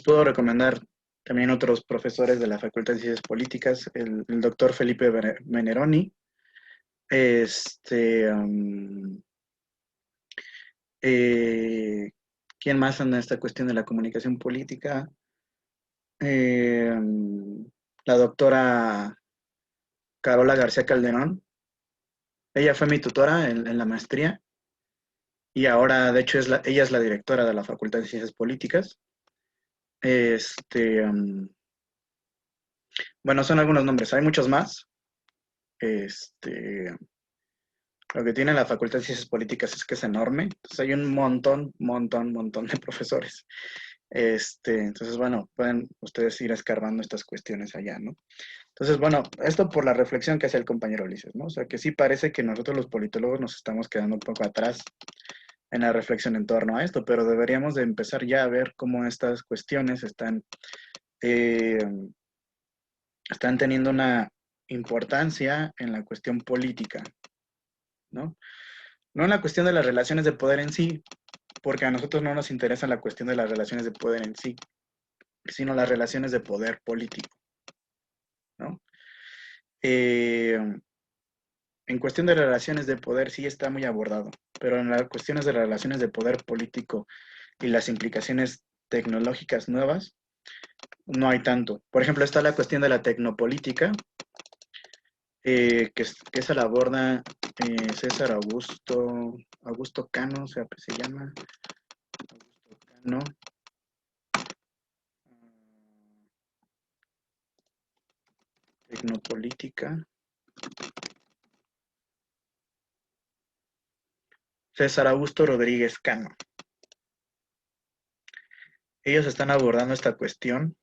puedo recomendar también otros profesores de la Facultad de Ciencias Políticas, el doctor Felipe Meneroni. ¿Quién más anda en esta cuestión de la comunicación política? La doctora Carola García Calderón. Ella fue mi tutora en la maestría y ahora, de hecho, ella es la directora de la Facultad de Ciencias Políticas. Bueno, son algunos nombres, hay muchos más. Lo que tiene la Facultad de Ciencias Políticas es que es enorme, entonces hay un montón de profesores. Entonces, bueno, pueden ustedes ir escarbando estas cuestiones allá, ¿no? Entonces, bueno, esto por la reflexión que hacía el compañero Ulises, ¿no? O sea, que sí parece que nosotros los politólogos nos estamos quedando un poco atrás en la reflexión en torno a esto, pero deberíamos de empezar ya a ver cómo estas cuestiones eh, están teniendo una importancia en la cuestión política, ¿no? No en la cuestión de las relaciones de poder en sí, porque a nosotros no nos interesa la cuestión de las relaciones de poder en sí, sino las relaciones de poder político, ¿no? En cuestión de relaciones de poder sí está muy abordado, pero en las cuestiones de relaciones de poder político y las implicaciones tecnológicas nuevas, no hay tanto. Por ejemplo, está la cuestión de la tecnopolítica, que esa la aborda César Augusto Cano, se llama Augusto Cano. Tecnopolítica. César Augusto Rodríguez Cano. Ellos están abordando esta cuestión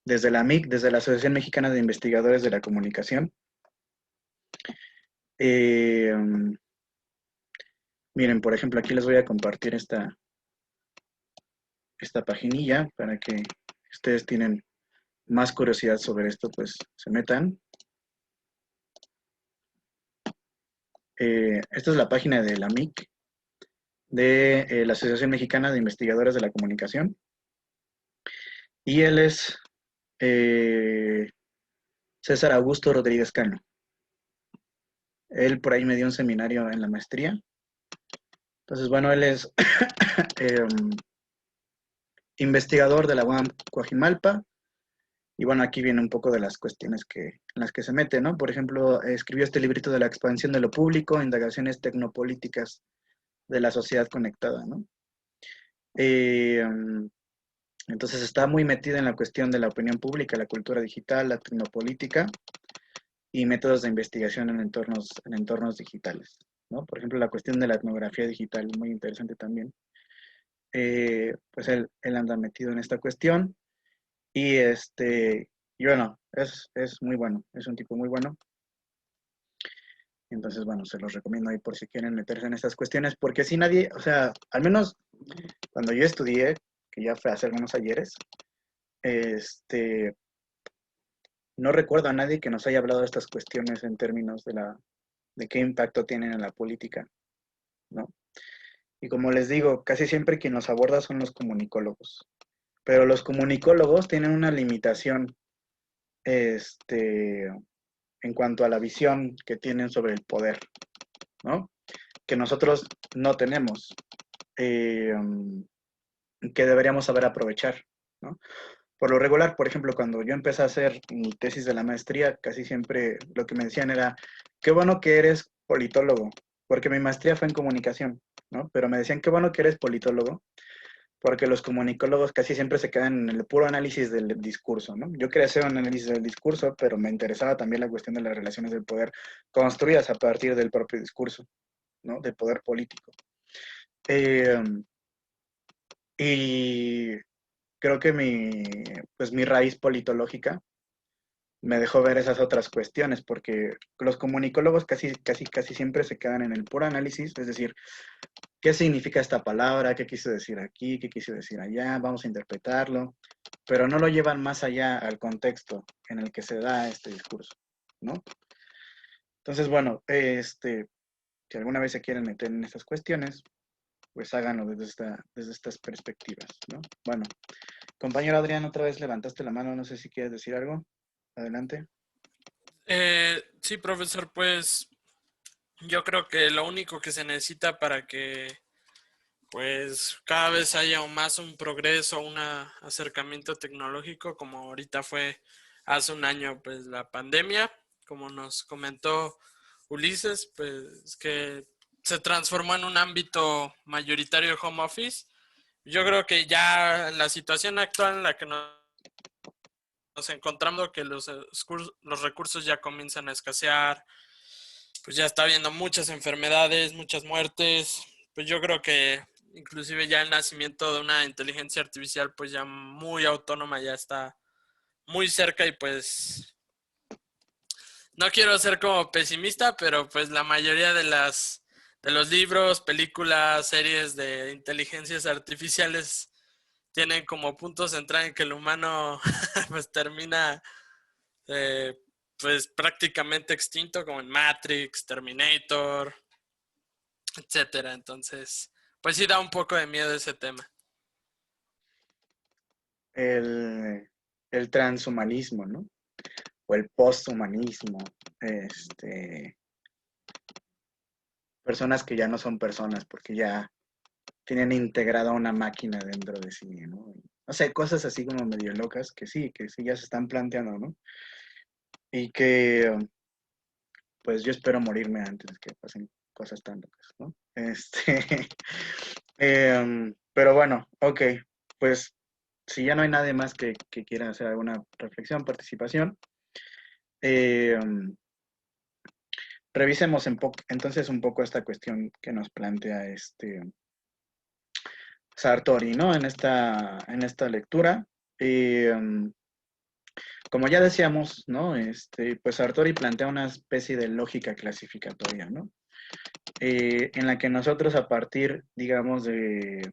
desde la MIC, desde la Asociación Mexicana de Investigadores de la Comunicación. Miren, por ejemplo, aquí les voy a compartir esta paginilla para que ustedes tienen más curiosidad sobre esto, pues se metan. Esta es la página de la MIC, de la Asociación Mexicana de Investigadores de la Comunicación. Y él es César Augusto Rodríguez Cano. Él por ahí me dio un seminario en la maestría. Entonces, bueno, él es investigador de la UAM Coajimalpa. Y bueno, aquí viene un poco de las cuestiones en las que se mete, ¿no? Por ejemplo, escribió este librito de la expansión de lo público, indagaciones tecnopolíticas de la sociedad conectada, ¿no? Entonces está muy metida en la cuestión de la opinión pública, la cultura digital, la tecnopolítica y métodos de investigación en entornos digitales, ¿no? Por ejemplo, la cuestión de la etnografía digital, muy interesante también. Pues él anda metido en esta cuestión y bueno, es muy bueno, es un tipo muy bueno. Entonces, bueno, se los recomiendo ahí por si quieren meterse en estas cuestiones, porque si nadie, o sea, al menos cuando yo estudié, que ya fue hace algunos ayeres, no recuerdo a nadie que nos haya hablado de estas cuestiones en términos de qué impacto tienen en la política, ¿no? Y como les digo, casi siempre quien nos aborda son los comunicólogos, pero los comunicólogos tienen una limitación, en cuanto a la visión que tienen sobre el poder, ¿no? Que nosotros no tenemos, que deberíamos saber aprovechar, ¿no? Por lo regular, por ejemplo, cuando yo empecé a hacer mi tesis de la maestría, casi siempre lo que me decían era, qué bueno que eres politólogo, porque mi maestría fue en comunicación, ¿no? Pero me decían, qué bueno que eres politólogo, porque los comunicólogos casi siempre se quedan en el puro análisis del discurso, ¿no? Yo quería hacer un análisis del discurso, pero me interesaba también la cuestión de las relaciones del poder construidas a partir del propio discurso, ¿no? Del poder político. Y creo que mi raíz politológica me dejó ver esas otras cuestiones, porque los comunicólogos casi siempre se quedan en el puro análisis, es decir, ¿qué significa esta palabra? ¿Qué quiso decir aquí? ¿Qué quiso decir allá? Vamos a interpretarlo, pero no lo llevan más allá al contexto en el que se da este discurso, ¿no? Entonces, bueno, si alguna vez se quieren meter en estas cuestiones, pues háganlo desde estas perspectivas, ¿no? Bueno, compañero Adrián, otra vez levantaste la mano, no sé si quieres decir algo. Adelante. Sí, profesor, pues yo creo que lo único que se necesita para que pues cada vez haya más un progreso, un acercamiento tecnológico, como ahorita fue hace un año, pues la pandemia, como nos comentó Ulises, pues que se transformó en un ámbito mayoritario de home office. Yo creo que ya en la situación actual en la que nos encontramos, que los recursos ya comienzan a escasear, pues ya está habiendo muchas enfermedades, muchas muertes, pues yo creo que inclusive ya el nacimiento de una inteligencia artificial pues ya muy autónoma ya está muy cerca y pues no quiero ser como pesimista, pero pues la mayoría de los libros, películas, series de inteligencias artificiales tienen como punto central en que el humano pues termina pues prácticamente extinto, como en Matrix, Terminator, etcétera. Entonces, pues sí da un poco de miedo ese tema. El transhumanismo, ¿no? O el posthumanismo. Personas que ya no son personas porque ya tienen integrada una máquina dentro de sí, ¿no? No sé, cosas así como medio locas que sí ya se están planteando, ¿no? Y que, pues yo espero morirme antes que pasen cosas tan locas, ¿no? Pero bueno, ok, pues si ya no hay nadie más que quiera hacer alguna reflexión, participación, revisemos entonces un poco esta cuestión que nos plantea Sartori, ¿no? En esta lectura. Como ya decíamos, ¿no? Pues Sartori plantea una especie de lógica clasificatoria, ¿no? En la que nosotros a partir, digamos, de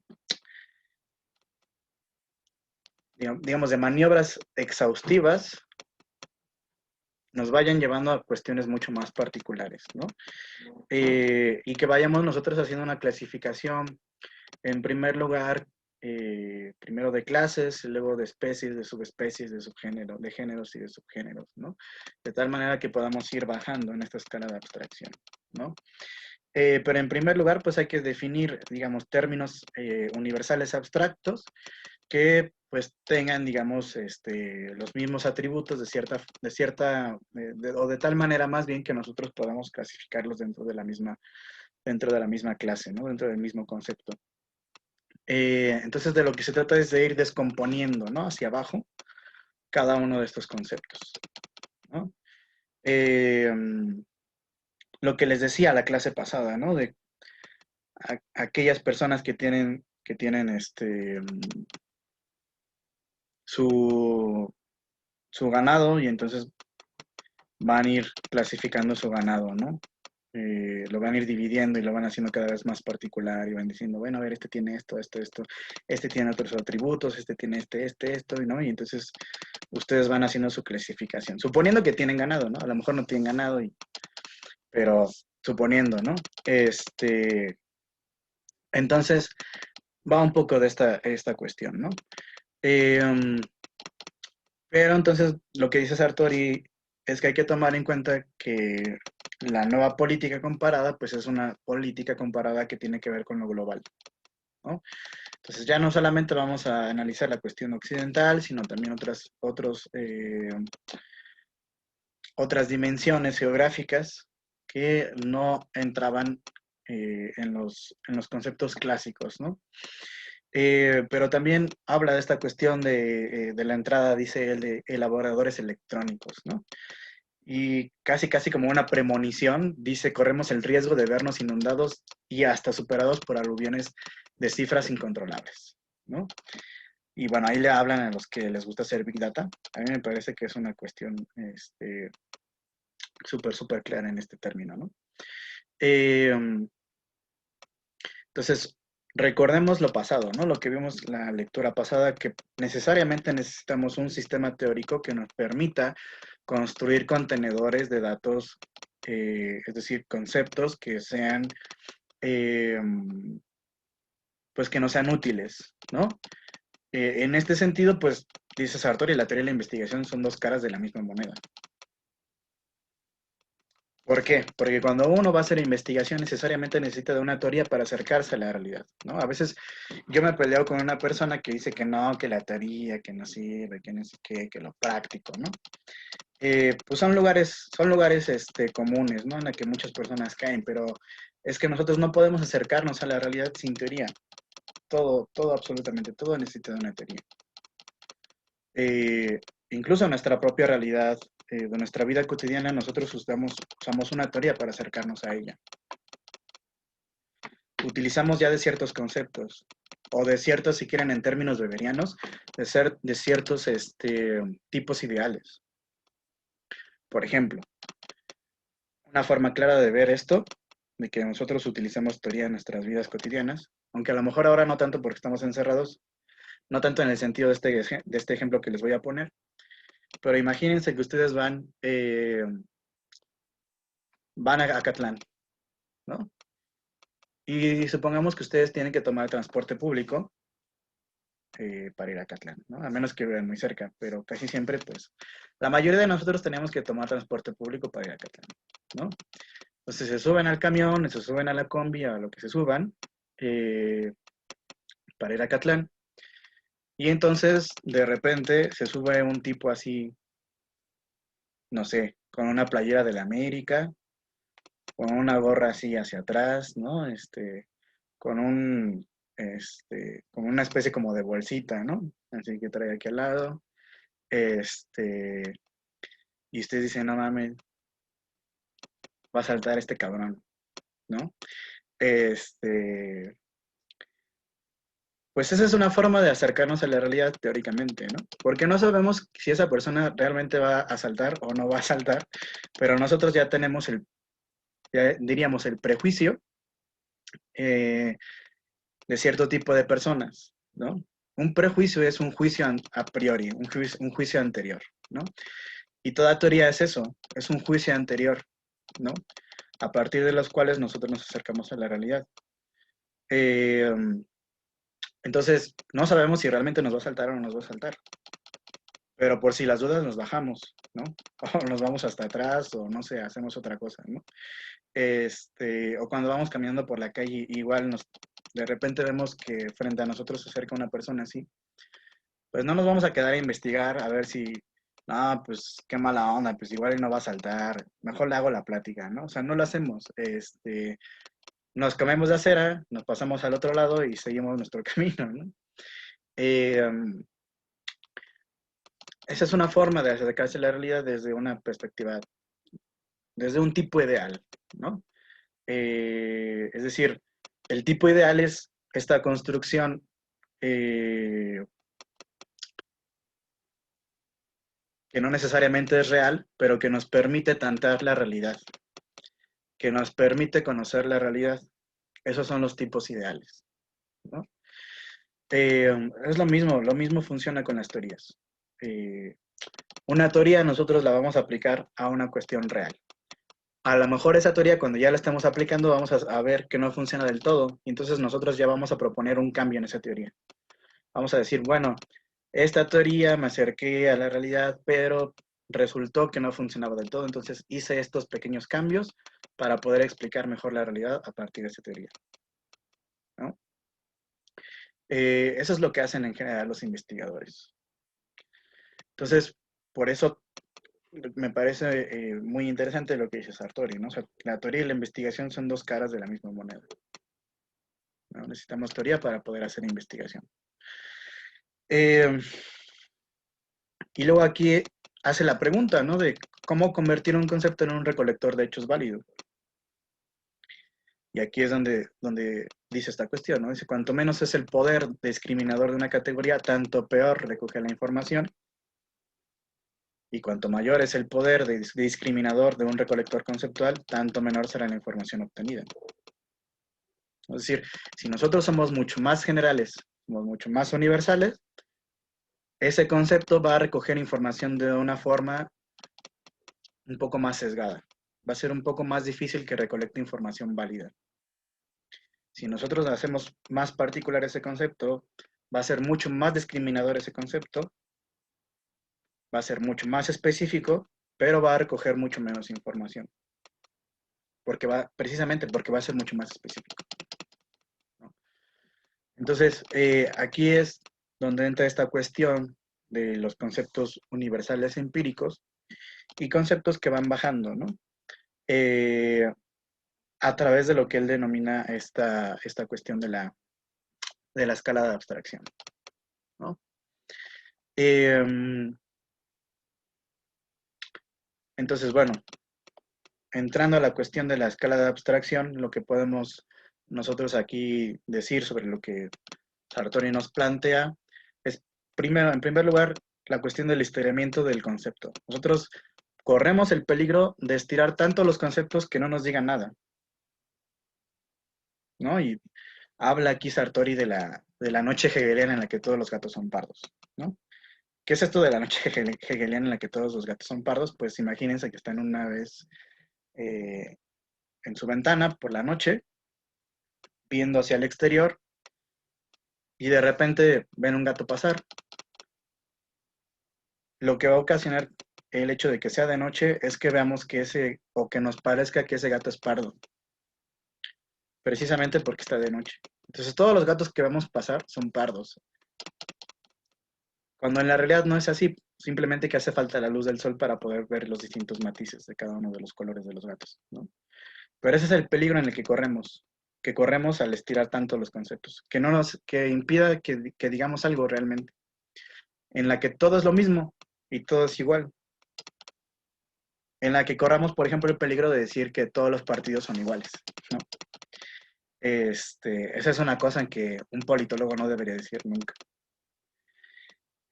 maniobras exhaustivas, nos vayan llevando a cuestiones mucho más particulares, ¿no? Y que vayamos nosotros haciendo una clasificación, en primer lugar, primero de clases, luego de especies, de subespecies, de subgéneros, de géneros y de subgéneros, ¿no? De tal manera que podamos ir bajando en esta escala de abstracción, ¿no? Pero en primer lugar, pues hay que definir, digamos, términos universales abstractos que pues tengan, digamos, los mismos atributos o de tal manera más bien que nosotros podamos clasificarlos dentro de la misma clase, ¿no? Dentro del mismo concepto. Entonces de lo que se trata es de ir descomponiendo, ¿no? Hacia abajo cada uno de estos conceptos, ¿no? Lo que les decía la clase pasada, ¿no? De aquellas personas que tienen su ganado y entonces van a ir clasificando su ganado, ¿no? Lo van a ir dividiendo y lo van haciendo cada vez más particular y van diciendo, bueno, a ver, este tiene esto, este tiene otros atributos, este tiene esto, ¿no? Y entonces ustedes van haciendo su clasificación, suponiendo que tienen ganado, ¿no? A lo mejor no tienen ganado, pero suponiendo, ¿no? Entonces, va un poco de esta cuestión, ¿no? Pero entonces, lo que dice Sartori es que hay que tomar en cuenta que la nueva política comparada, pues es una política comparada que tiene que ver con lo global, ¿no? Entonces ya no solamente vamos a analizar la cuestión occidental, sino también otras dimensiones geográficas que no entraban en los conceptos clásicos, ¿no? Pero también habla de esta cuestión de la entrada, dice él, de elaboradores electrónicos, ¿no? Y casi como una premonición, dice, corremos el riesgo de vernos inundados y hasta superados por aluviones de cifras incontrolables, ¿no? Y bueno, ahí le hablan a los que les gusta hacer Big Data. A mí me parece que es una cuestión súper clara en este término, ¿no? Entonces, recordemos lo pasado, ¿no? Lo que vimos la lectura pasada, que necesariamente necesitamos un sistema teórico que nos permita construir contenedores de datos, es decir, conceptos que sean, pues que no sean útiles, ¿no? En este sentido, pues, dice Sartori, la teoría y la investigación son dos caras de la misma moneda. ¿Por qué? Porque cuando uno va a hacer investigación necesariamente necesita de una teoría para acercarse a la realidad, ¿no? A veces yo me peleo con una persona que dice que no, que la teoría, que no sirve, que no sé qué, que lo práctico, ¿no? Pues son lugares comunes, ¿no? En la que muchas personas caen, pero es que nosotros no podemos acercarnos a la realidad sin teoría. Todo, absolutamente todo necesita de una teoría. Incluso nuestra propia realidad, de nuestra vida cotidiana, nosotros usamos una teoría para acercarnos a ella. Utilizamos ya de ciertos conceptos, o de ciertos, si quieren, en términos weberianos, de ciertos tipos ideales. Por ejemplo, una forma clara de ver esto, de que nosotros utilicemos teoría en nuestras vidas cotidianas, aunque a lo mejor ahora no tanto porque estamos encerrados, no tanto en el sentido de este ejemplo que les voy a poner, pero imagínense que ustedes van a Acatlán, ¿no? Y supongamos que ustedes tienen que tomar transporte público para ir a Acatlán, ¿no? A menos que vivan muy cerca, pero casi siempre, pues, la mayoría de nosotros tenemos que tomar transporte público para ir a Acatlán, ¿no? Entonces se suben al camión, se suben a la combi, a lo que se suban, para ir a Acatlán. Y entonces, de repente, se sube un tipo así, no sé, con una playera de la América, con una gorra así hacia atrás, ¿no? Con con una especie como de bolsita, ¿no? Así que trae aquí al lado. Y usted dice, no mames, va a saltar este cabrón, ¿no? Pues esa es una forma de acercarnos a la realidad teóricamente, ¿no? Porque no sabemos si esa persona realmente va a saltar o no va a saltar, pero nosotros ya tenemos diríamos, el prejuicio de cierto tipo de personas, ¿no? Un prejuicio es un juicio a priori, un juicio anterior, ¿no? Y toda teoría es eso, es un juicio anterior, ¿no? A partir de los cuales nosotros nos acercamos a la realidad. Entonces, no sabemos si realmente nos va a saltar o no nos va a saltar. Pero por si las dudas nos bajamos, ¿no? O nos vamos hasta atrás, o no sé, hacemos otra cosa, ¿no? O cuando vamos caminando por la calle, igual de repente vemos que frente a nosotros se acerca una persona así, pues no nos vamos a quedar a investigar a ver si, no, pues qué mala onda, pues igual no va a saltar, mejor le hago la plática, ¿no? O sea, no lo hacemos, nos cambiamos de acera, nos pasamos al otro lado y seguimos nuestro camino, ¿no? Esa es una forma de acercarse a la realidad desde una perspectiva, desde un tipo ideal, ¿no? Es decir, el tipo ideal es esta construcción que no necesariamente es real, pero que nos permite tantear la realidad, que nos permite conocer la realidad. Esos son los tipos ideales, ¿no? Es lo mismo funciona con las teorías. Una teoría nosotros la vamos a aplicar a una cuestión real. A lo mejor esa teoría cuando ya la estamos aplicando vamos a ver que no funciona del todo y entonces nosotros ya vamos a proponer un cambio en esa teoría. Vamos a decir, bueno, esta teoría me acerqué a la realidad, pero resultó que no funcionaba del todo, entonces hice estos pequeños cambios para poder explicar mejor la realidad a partir de esa teoría, ¿no? Eso es lo que hacen en general los investigadores. Entonces, por eso me parece muy interesante lo que dice Sartori, ¿no? O sea, la teoría y la investigación son dos caras de la misma moneda, ¿no? Necesitamos teoría para poder hacer investigación. Y luego aquí hace la pregunta, ¿no? De cómo convertir un concepto en un recolector de hechos válido. Y aquí es donde dice esta cuestión, ¿no? Dice, cuanto menos es el poder discriminador de una categoría, tanto peor recoge la información. Y cuanto mayor es el poder discriminador de un recolector conceptual, tanto menor será la información obtenida. Es decir, si nosotros somos mucho más generales, somos mucho más universales, ese concepto va a recoger información de una forma un poco más sesgada. Va a ser un poco más difícil que recolecte información válida. Si nosotros hacemos más particular ese concepto, va a ser mucho más discriminador ese concepto, va a ser mucho más específico, pero va a recoger mucho menos información. precisamente porque va a ser mucho más específico, ¿no? Entonces, aquí es donde entra esta cuestión de los conceptos universales empíricos y conceptos que van bajando, ¿no? A través de lo que él denomina esta cuestión de la escala de abstracción, ¿no? Entonces, bueno, entrando a la cuestión de la escala de abstracción, lo que podemos nosotros aquí decir sobre lo que Sartori nos plantea es, en primer lugar, la cuestión del estiramiento del concepto. Nosotros corremos el peligro de estirar tanto los conceptos que no nos digan nada, ¿no? Y habla aquí Sartori de la noche hegeliana en la que todos los gatos son pardos, ¿no? ¿Qué es esto de la noche hegeliana en la que todos los gatos son pardos? Pues imagínense que están una vez en su ventana por la noche, viendo hacia el exterior, y de repente ven un gato pasar. Lo que va a ocasionar el hecho de que sea de noche es que veamos o que nos parezca que ese gato es pardo, precisamente porque está de noche. Entonces todos los gatos que vemos pasar son pardos, cuando en la realidad no es así, simplemente que hace falta la luz del sol para poder ver los distintos matices de cada uno de los colores de los gatos, ¿no? Pero ese es el peligro en el que corremos al estirar tanto los conceptos, que impida que digamos algo realmente, en la que todo es lo mismo y todo es igual, en la que corramos, por ejemplo, el peligro de decir que todos los partidos son iguales, ¿no? Esa es una cosa en que un politólogo no debería decir nunca.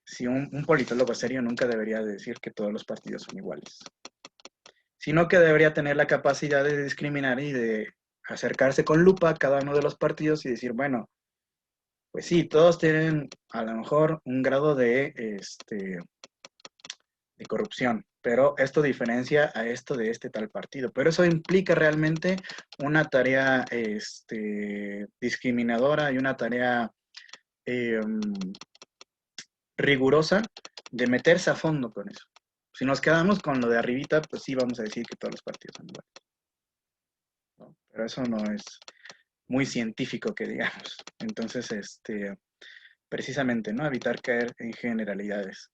Si un politólogo serio nunca debería decir que todos los partidos son iguales, sino que debería tener la capacidad de discriminar y de acercarse con lupa a cada uno de los partidos y decir, bueno, pues sí, todos tienen a lo mejor un grado de corrupción, pero esto diferencia a esto de este tal partido. Pero eso implica realmente una tarea discriminadora y una tarea rigurosa de meterse a fondo con eso. Si nos quedamos con lo de arribita, pues sí vamos a decir que todos los partidos son iguales, ¿no? Pero eso no es muy científico, que digamos. Entonces, precisamente, ¿no? Evitar caer en generalidades.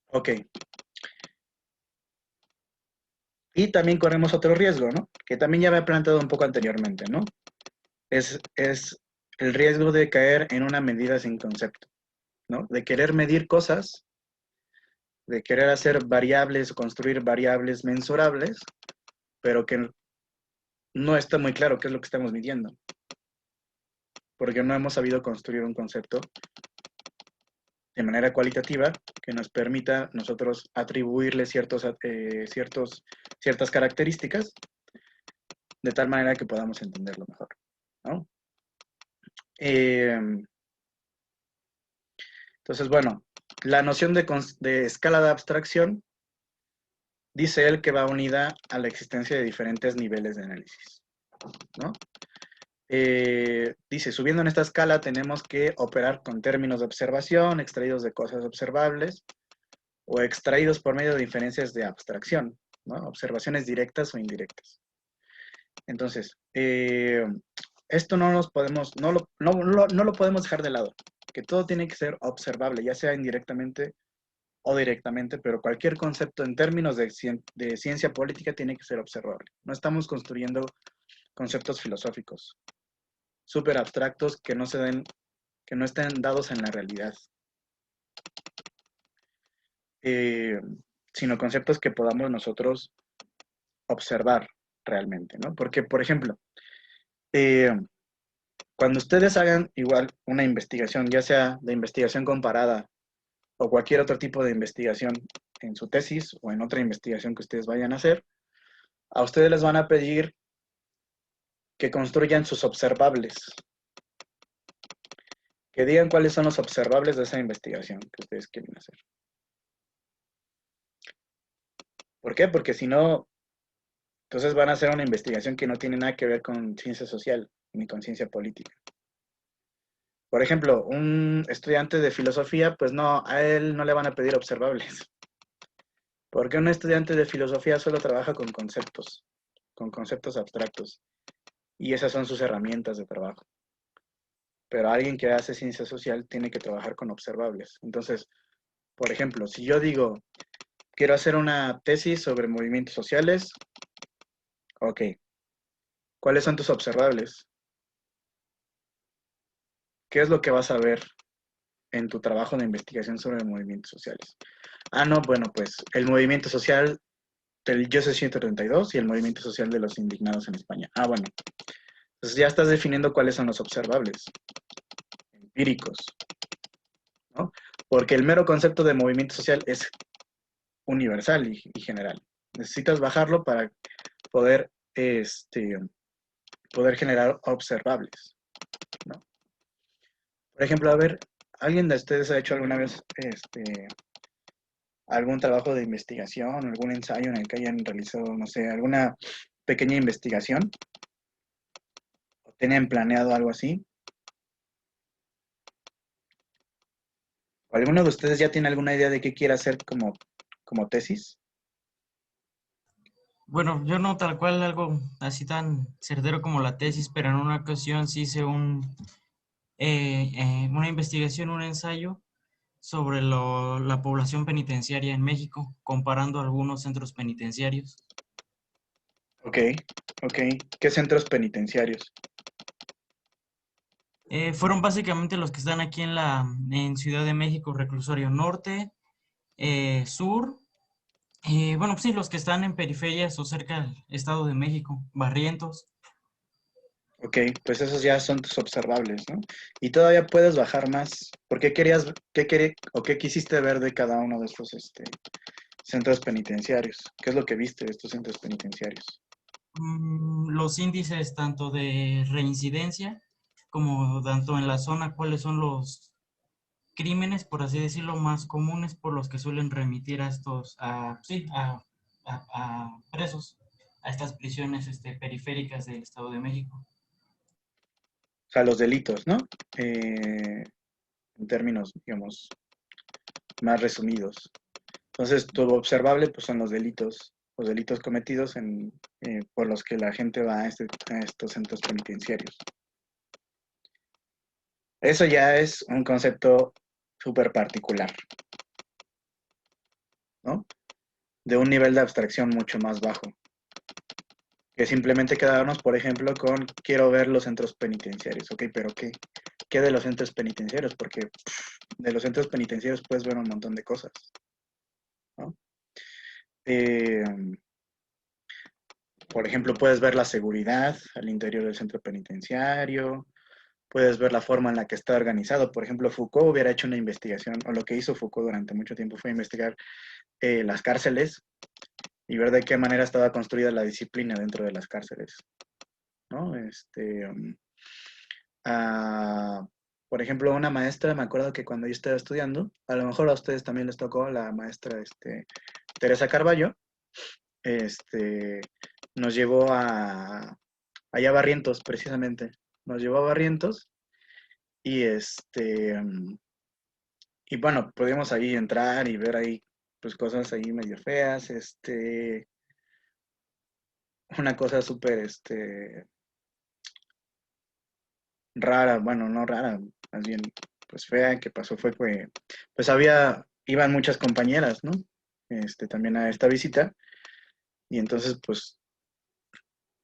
Ok. Y también corremos otro riesgo, ¿no? Que también ya había planteado un poco anteriormente, ¿no? Es el riesgo de caer en una medida sin concepto, ¿no? De querer medir cosas, de querer hacer variables o construir variables mensurables, pero que no está muy claro qué es lo que estamos midiendo, porque no hemos sabido construir un concepto de manera cualitativa que nos permita nosotros atribuirle ciertas características de tal manera que podamos entenderlo mejor, ¿no? Entonces, bueno, la noción de escala de abstracción dice él que va unida a la existencia de diferentes niveles de análisis, ¿no? Dice, subiendo en esta escala tenemos que operar con términos de observación, extraídos de cosas observables, o extraídos por medio de inferencias de abstracción, ¿no? Observaciones directas o indirectas. Entonces, esto no lo podemos dejar de lado, que todo tiene que ser observable, ya sea indirectamente o directamente, pero cualquier concepto en términos de ciencia política tiene que ser observable. No estamos construyendo conceptos filosóficos súper abstractos que no estén dados en la realidad, sino conceptos que podamos nosotros observar realmente, ¿no? Porque, por ejemplo, cuando ustedes hagan igual una investigación, ya sea de investigación comparada o cualquier otro tipo de investigación en su tesis o en otra investigación que ustedes vayan a hacer, a ustedes les van a pedir que construyan sus observables, que digan cuáles son los observables de esa investigación que ustedes quieren hacer. ¿Por qué? Porque si no, entonces van a hacer una investigación que no tiene nada que ver con ciencia social ni con ciencia política. Por ejemplo, un estudiante de filosofía, pues no, a él no le van a pedir observables. Porque un estudiante de filosofía solo trabaja con conceptos abstractos, y esas son sus herramientas de trabajo. Pero alguien que hace ciencia social tiene que trabajar con observables. Entonces, por ejemplo, si yo digo, quiero hacer una tesis sobre movimientos sociales, ok, ¿cuáles son tus observables? ¿Qué es lo que vas a ver en tu trabajo de investigación sobre movimientos sociales? Ah, no, bueno, pues el movimiento social del YOSE 132 y el movimiento social de los indignados en España. Ah, bueno, entonces ya estás definiendo cuáles son los observables empíricos, ¿no? Porque el mero concepto de movimiento social es universal y general. Necesitas bajarlo para poder, poder generar observables, ¿no? Por ejemplo, a ver, ¿alguien de ustedes ha hecho alguna vez algún trabajo de investigación, algún ensayo en el que hayan realizado, no sé, alguna pequeña investigación? ¿O tienen planeado algo así? ¿O alguno de ustedes ya tiene alguna idea de qué quiere hacer como tesis? Bueno, yo no tal cual algo así tan certero como la tesis, pero en una ocasión sí hice una investigación, un ensayo sobre la población penitenciaria en México, comparando algunos centros penitenciarios. Ok, ok. ¿Qué centros penitenciarios? Fueron básicamente los que están aquí en Ciudad de México, Reclusorio Norte, Sur, bueno, pues sí, los que están en periferias o cerca del Estado de México, Barrientos. Ok, pues esos ya son tus observables, ¿no? Y todavía puedes bajar más. ¿Por qué qué quisiste ver de cada uno de estos centros penitenciarios? ¿Qué es lo que viste de estos centros penitenciarios? Los índices tanto de reincidencia como tanto en la zona, cuáles son los crímenes, por así decirlo, más comunes por los que suelen remitir a a presos, a estas prisiones periféricas del Estado de México. O sea, los delitos, ¿no? En términos, digamos, más resumidos. Entonces, tu observable pues, son los delitos cometidos por los que la gente va a estos centros penitenciarios. Eso ya es un concepto súper particular, ¿no? De un nivel de abstracción mucho más bajo. Que simplemente quedarnos, por ejemplo, con quiero ver los centros penitenciarios. Ok, pero ¿qué de los centros penitenciarios? Porque de los centros penitenciarios puedes ver un montón de cosas, ¿no? Por ejemplo, puedes ver la seguridad al interior del centro penitenciario, puedes ver la forma en la que está organizado. Por ejemplo, Foucault hubiera hecho una investigación, o lo que hizo Foucault durante mucho tiempo fue investigar las cárceles y ver de qué manera estaba construida la disciplina dentro de las cárceles, ¿no? Por ejemplo, una maestra, me acuerdo que cuando yo estaba estudiando, a lo mejor a ustedes también les tocó la maestra Teresa Carballo, nos llevó allá a Barrientos, precisamente. Nos llevó a Barrientos y y bueno, pudimos ahí entrar y ver ahí pues cosas ahí medio feas, una cosa súper rara, bueno, no rara, más bien pues fea que pasó fue que pues iban muchas compañeras, ¿no? También a esta visita y entonces pues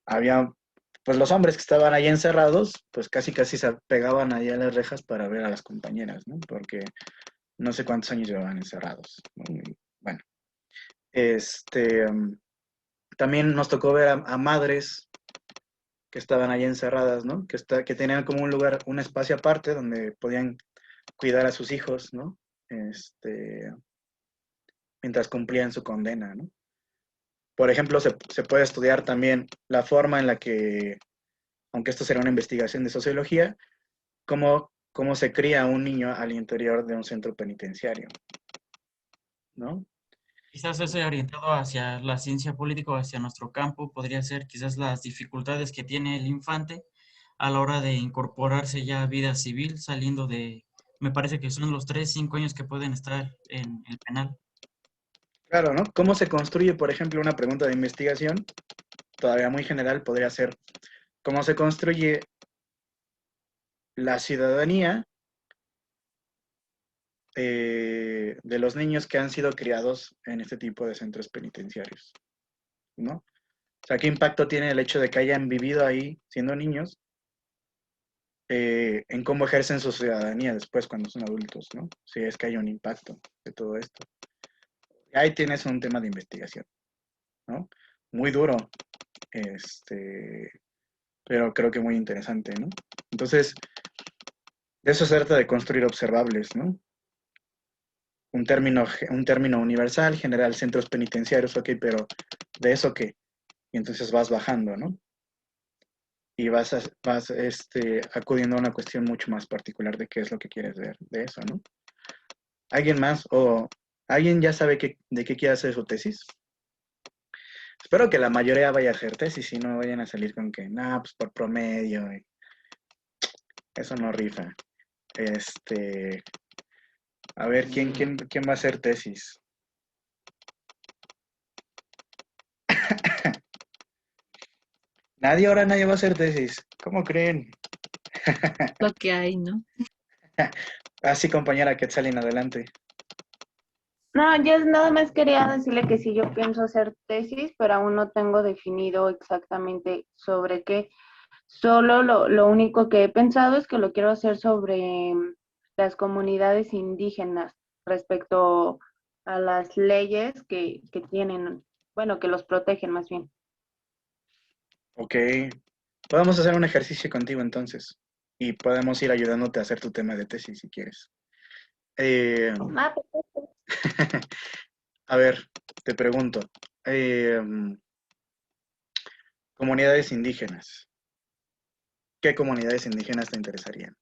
había pues los hombres que estaban ahí encerrados, pues casi se pegaban ahí a las rejas para ver a las compañeras, ¿no? Porque no sé cuántos años llevaban encerrados, ¿no? Y, bueno, también nos tocó ver a madres que estaban ahí encerradas, ¿no? Que tenían como un lugar, un espacio aparte donde podían cuidar a sus hijos, ¿no? Mientras cumplían su condena, ¿no? Por ejemplo, se puede estudiar también la forma en la que, aunque esto será una investigación de sociología, cómo se cría un niño al interior de un centro penitenciario, ¿no? Quizás ese orientado hacia la ciencia política o hacia nuestro campo podría ser quizás las dificultades que tiene el infante a la hora de incorporarse ya a vida civil, saliendo me parece que son los 3, 5 años que pueden estar en el penal. Claro, ¿no? ¿Cómo se construye, por ejemplo, una pregunta de investigación? Todavía muy general podría ser, ¿cómo se construye la ciudadanía de los niños que han sido criados en este tipo de centros penitenciarios? ¿No? O sea, ¿qué impacto tiene el hecho de que hayan vivido ahí siendo niños en cómo ejercen su ciudadanía después cuando son adultos, ¿no? Si es que hay un impacto de todo esto. Ahí tienes un tema de investigación, ¿no? Muy duro, pero creo que muy interesante, ¿no? Entonces, de eso se trata de construir observables, ¿no? Un término universal, general, centros penitenciarios, ok, pero ¿de eso qué? Y entonces vas bajando, ¿no? Y vas acudiendo a una cuestión mucho más particular de qué es lo que quieres ver de eso, ¿no? ¿Alguien más o alguien ya sabe de qué quiere hacer su tesis? Espero que la mayoría vaya a hacer tesis y no vayan a salir con que, no, pues por promedio, eso no rifa. A ver, ¿quién va a hacer tesis? Nadie va a hacer tesis. ¿Cómo creen? Lo que hay, ¿no? Así, compañera Quetzalin, adelante. No, yo nada más quería decirle que sí, yo pienso hacer tesis, pero aún no tengo definido exactamente sobre qué. Solo lo único que he pensado es que lo quiero hacer sobre las comunidades indígenas respecto a las leyes que tienen, bueno, que los protegen más bien. Ok. Podemos hacer un ejercicio contigo entonces. Y podemos ir ayudándote a hacer tu tema de tesis si quieres. Perfecto. A ver, te pregunto. Comunidades indígenas. ¿Qué comunidades indígenas te interesarían?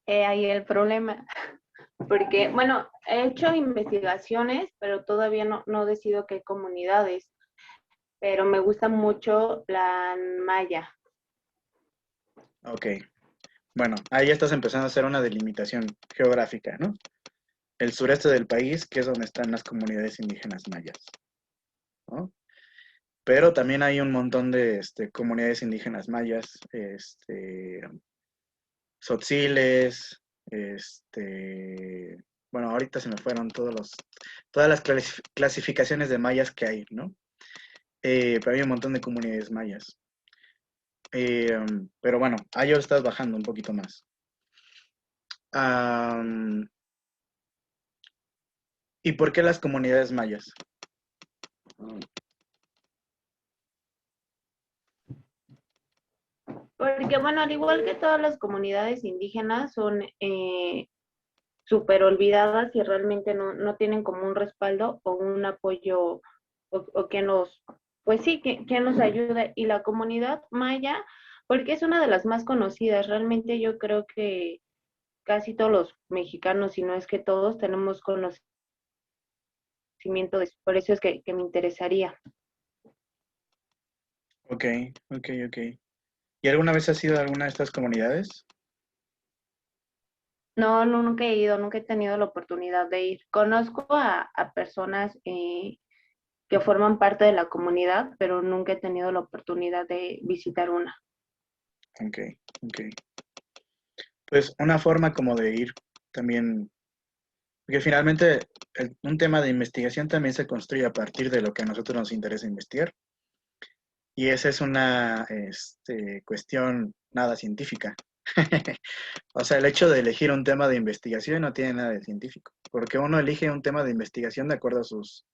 Ahí el problema, porque, bueno, he hecho investigaciones, pero todavía no decido qué comunidades, pero me gusta mucho la maya. Ok. Bueno, ahí ya estás empezando a hacer una delimitación geográfica, ¿no? El sureste del país, que es donde están las comunidades indígenas mayas, ¿no? Pero también hay un montón de comunidades indígenas mayas, tzotziles, bueno, ahorita se me fueron todas las clasificaciones de mayas que hay, ¿no? Pero hay un montón de comunidades mayas. Pero bueno, ahí ahora estás bajando un poquito más. ¿Y por qué las comunidades mayas? Porque, bueno, al igual que todas las comunidades indígenas, son súper olvidadas y realmente no tienen como un respaldo o un apoyo o que nos, pues sí, que nos ayude. Y la comunidad maya, porque es una de las más conocidas, realmente yo creo que casi todos los mexicanos, si no es que todos, tenemos conocimiento de eso. Por eso es que me interesaría. Ok. ¿Y alguna vez has ido a alguna de estas comunidades? No, nunca he ido, nunca he tenido la oportunidad de ir. Conozco a personas que forman parte de la comunidad, pero nunca he tenido la oportunidad de visitar una. Ok. Pues una forma como de ir también, porque finalmente un tema de investigación también se construye a partir de lo que a nosotros nos interesa investigar. Y esa es una cuestión nada científica. O sea, el hecho de elegir un tema de investigación no tiene nada de científico, porque uno elige un tema de investigación de acuerdo a sus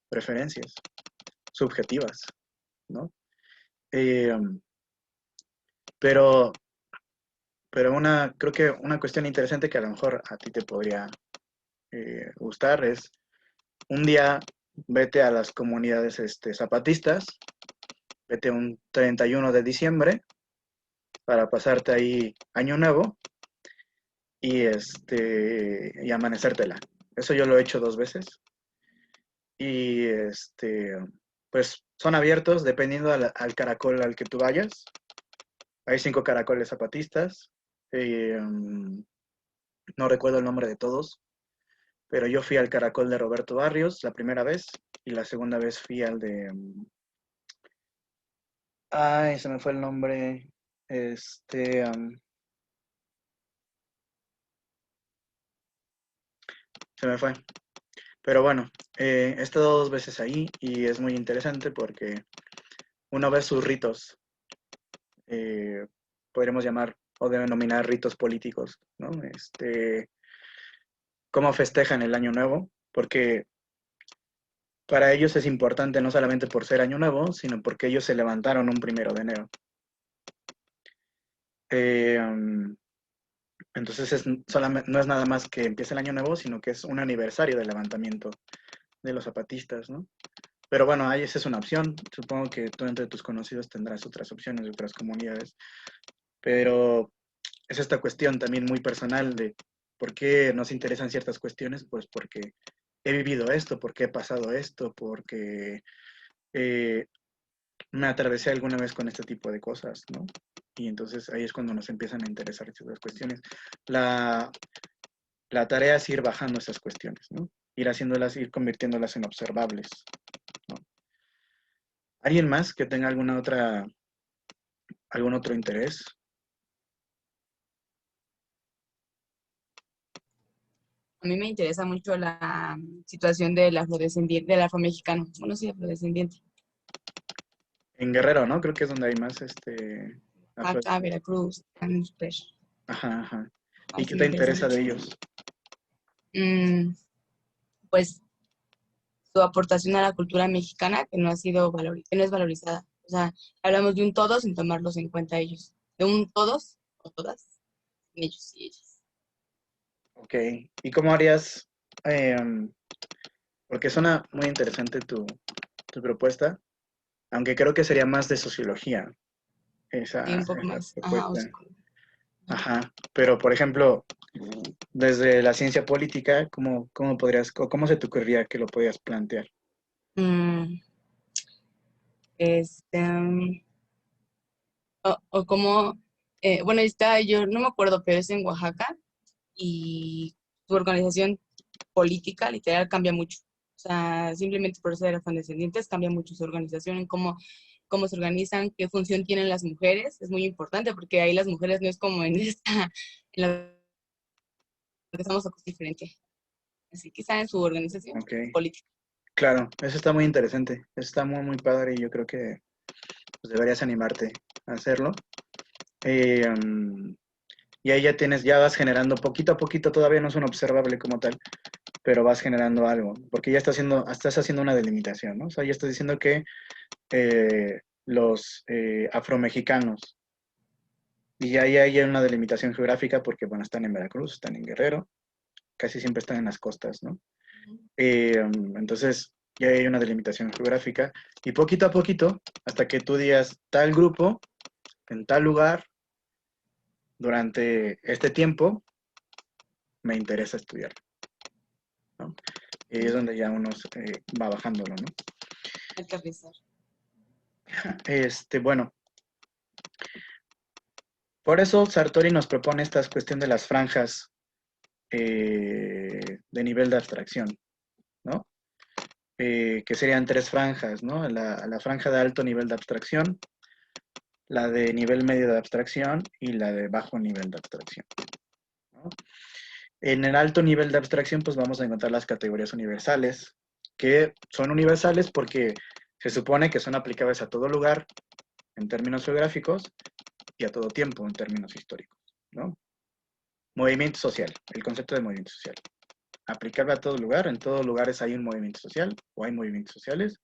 preferencias subjetivas, ¿no? Pero creo que una cuestión interesante que a lo mejor a ti te podría gustar es un día vete a las comunidades zapatistas, vete un 31 de diciembre para pasarte ahí Año Nuevo y amanecértela. Eso yo lo he hecho 2 veces. Y pues son abiertos dependiendo al caracol al que tú vayas. Hay 5 caracoles zapatistas. no recuerdo el nombre de todos, pero yo fui al Caracol de Roberto Barrios la primera vez y la segunda vez fui al de... Ay, se me fue el nombre. Se me fue. Pero bueno, he estado 2 veces ahí y es muy interesante porque uno ve sus ritos, podríamos llamar o denominar ritos políticos, ¿no? Cómo festejan el Año Nuevo, porque para ellos es importante no solamente por ser Año Nuevo, sino porque ellos se levantaron un 1 de enero. Entonces no es nada más que empiece el Año Nuevo, sino que es un aniversario del levantamiento de los zapatistas, ¿no? Pero bueno, ahí esa es una opción. Supongo que tú entre tus conocidos tendrás otras opciones de otras comunidades. Pero es esta cuestión también muy personal de por qué nos interesan ciertas cuestiones, pues porque he vivido esto, porque he pasado esto, porque me atravesé alguna vez con este tipo de cosas, ¿no? Y entonces ahí es cuando nos empiezan a interesar ciertas cuestiones. La tarea es ir bajando esas cuestiones, ¿no? Ir convirtiéndolas en observables, ¿no? ¿Alguien más que tenga algún otro interés? A mí me interesa mucho la situación del afrodescendiente, del afromexicano. Bueno, sí, afrodescendiente. En Guerrero, ¿no? Creo que es donde hay más Acá, Veracruz, están súper. Ajá, ajá. ¿Y qué Sí, te me interesa interesa de mucho. ellos? Pues su aportación a la cultura mexicana que no ha sido que no es valorizada. O sea, hablamos de un todo sin tomarlos en cuenta ellos. De un todos o todas, ellos y ellas. Ok. ¿Y cómo harías? Porque suena muy interesante tu propuesta, aunque creo que sería más de sociología Y un poco esa más. Ajá, propuesta. Ajá. Pero, por ejemplo, desde la ciencia política, ¿cómo podrías, o cómo se te ocurriría que lo podías plantear? O como, bueno, yo no me acuerdo, pero es en Oaxaca y su organización política literal cambia mucho. O sea, simplemente por ser afrodescendientes cambia mucho su organización, en cómo se organizan, qué función tienen las mujeres. Es muy importante porque ahí las mujeres no es como en la que estamos diferente. Así que está en su organización política. Claro, eso está muy interesante, eso está muy, muy padre y yo creo que pues, deberías animarte a hacerlo. Y ahí ya vas generando poquito a poquito, todavía no es un observable como tal, pero vas generando algo, porque ya estás haciendo una delimitación, ¿no? O sea, ya estás diciendo que los afromexicanos, y ahí hay una delimitación geográfica porque, bueno, están en Veracruz, están en Guerrero, casi siempre están en las costas, ¿no? Entonces, ya hay una delimitación geográfica, y poquito a poquito, hasta que tú digas tal grupo, en tal lugar, durante este tiempo, me interesa estudiar, ¿no? Y ahí es donde ya uno va bajándolo, ¿no? Aterrizar. Bueno, por eso Sartori nos propone esta cuestión de las franjas de nivel de abstracción, ¿no? Que serían 3 franjas, ¿no? La franja de alto nivel de abstracción, la de nivel medio de abstracción y la de bajo nivel de abstracción, ¿no? En el alto nivel de abstracción, pues vamos a encontrar las categorías universales, que son universales porque se supone que son aplicables a todo lugar en términos geográficos y a todo tiempo en términos históricos, ¿no? Movimiento social, el concepto de movimiento social. Aplicable a todo lugar, en todos lugares hay un movimiento social o hay movimientos sociales.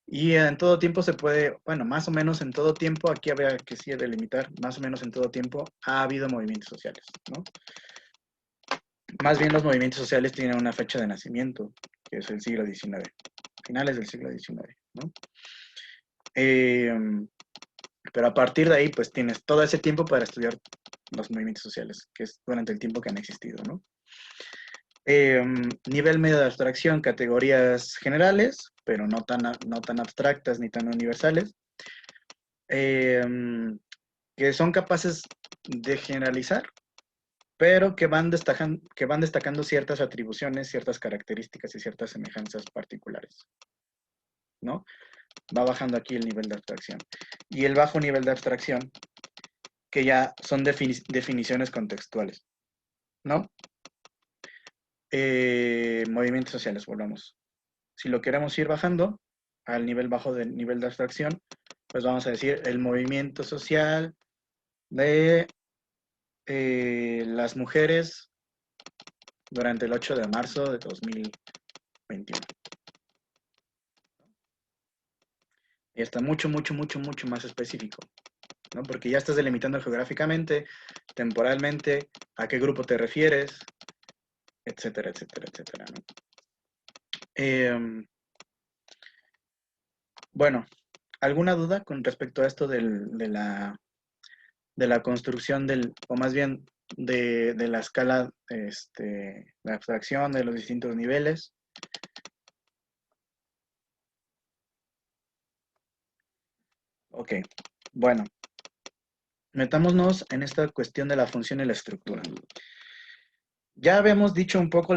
Y en todo tiempo se puede, bueno, más o menos en todo tiempo, aquí habría que sí delimitar, más o menos en todo tiempo ha habido movimientos sociales, ¿no? Más bien los movimientos sociales tienen una fecha de nacimiento, que es el siglo XIX, finales del siglo XIX, ¿no? Pero a partir de ahí, pues tienes todo ese tiempo para estudiar los movimientos sociales, que es durante el tiempo que han existido, ¿no? Nivel medio de abstracción, categorías generales, pero no tan abstractas ni tan universales, que son capaces de generalizar, pero que van destacando ciertas atribuciones, ciertas características y ciertas semejanzas particulares, ¿no? Va bajando aquí el nivel de abstracción. Y el bajo nivel de abstracción, que ya son definiciones contextuales, ¿no? Movimientos sociales, volvamos. Si lo queremos ir bajando al nivel bajo del nivel de abstracción, pues vamos a decir el movimiento social de las mujeres durante el 8 de marzo de 2021. Y está mucho más específico, ¿no? Porque ya estás delimitando geográficamente, temporalmente, a qué grupo te refieres, etcétera, etcétera, etcétera, ¿no? Bueno, ¿alguna duda con respecto a esto de la construcción o más bien de la escala de abstracción de los distintos niveles? Ok, bueno, metámonos en esta cuestión de la función y la estructura. Ya habíamos dicho un poco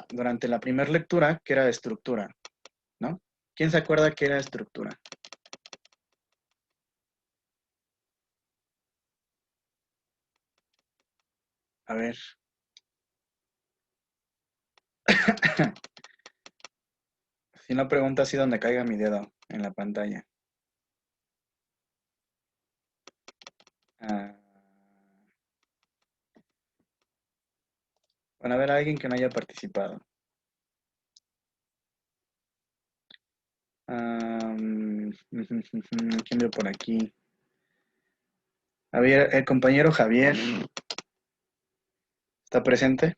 durante la primera lectura que era estructura, ¿no? ¿Quién se acuerda que era estructura? A ver. Si no, pregunta así donde caiga mi dedo en la pantalla. Bueno, a ver, alguien que no haya participado. ¿Quién veo por aquí? A ver, el compañero Javier. ¿Está presente?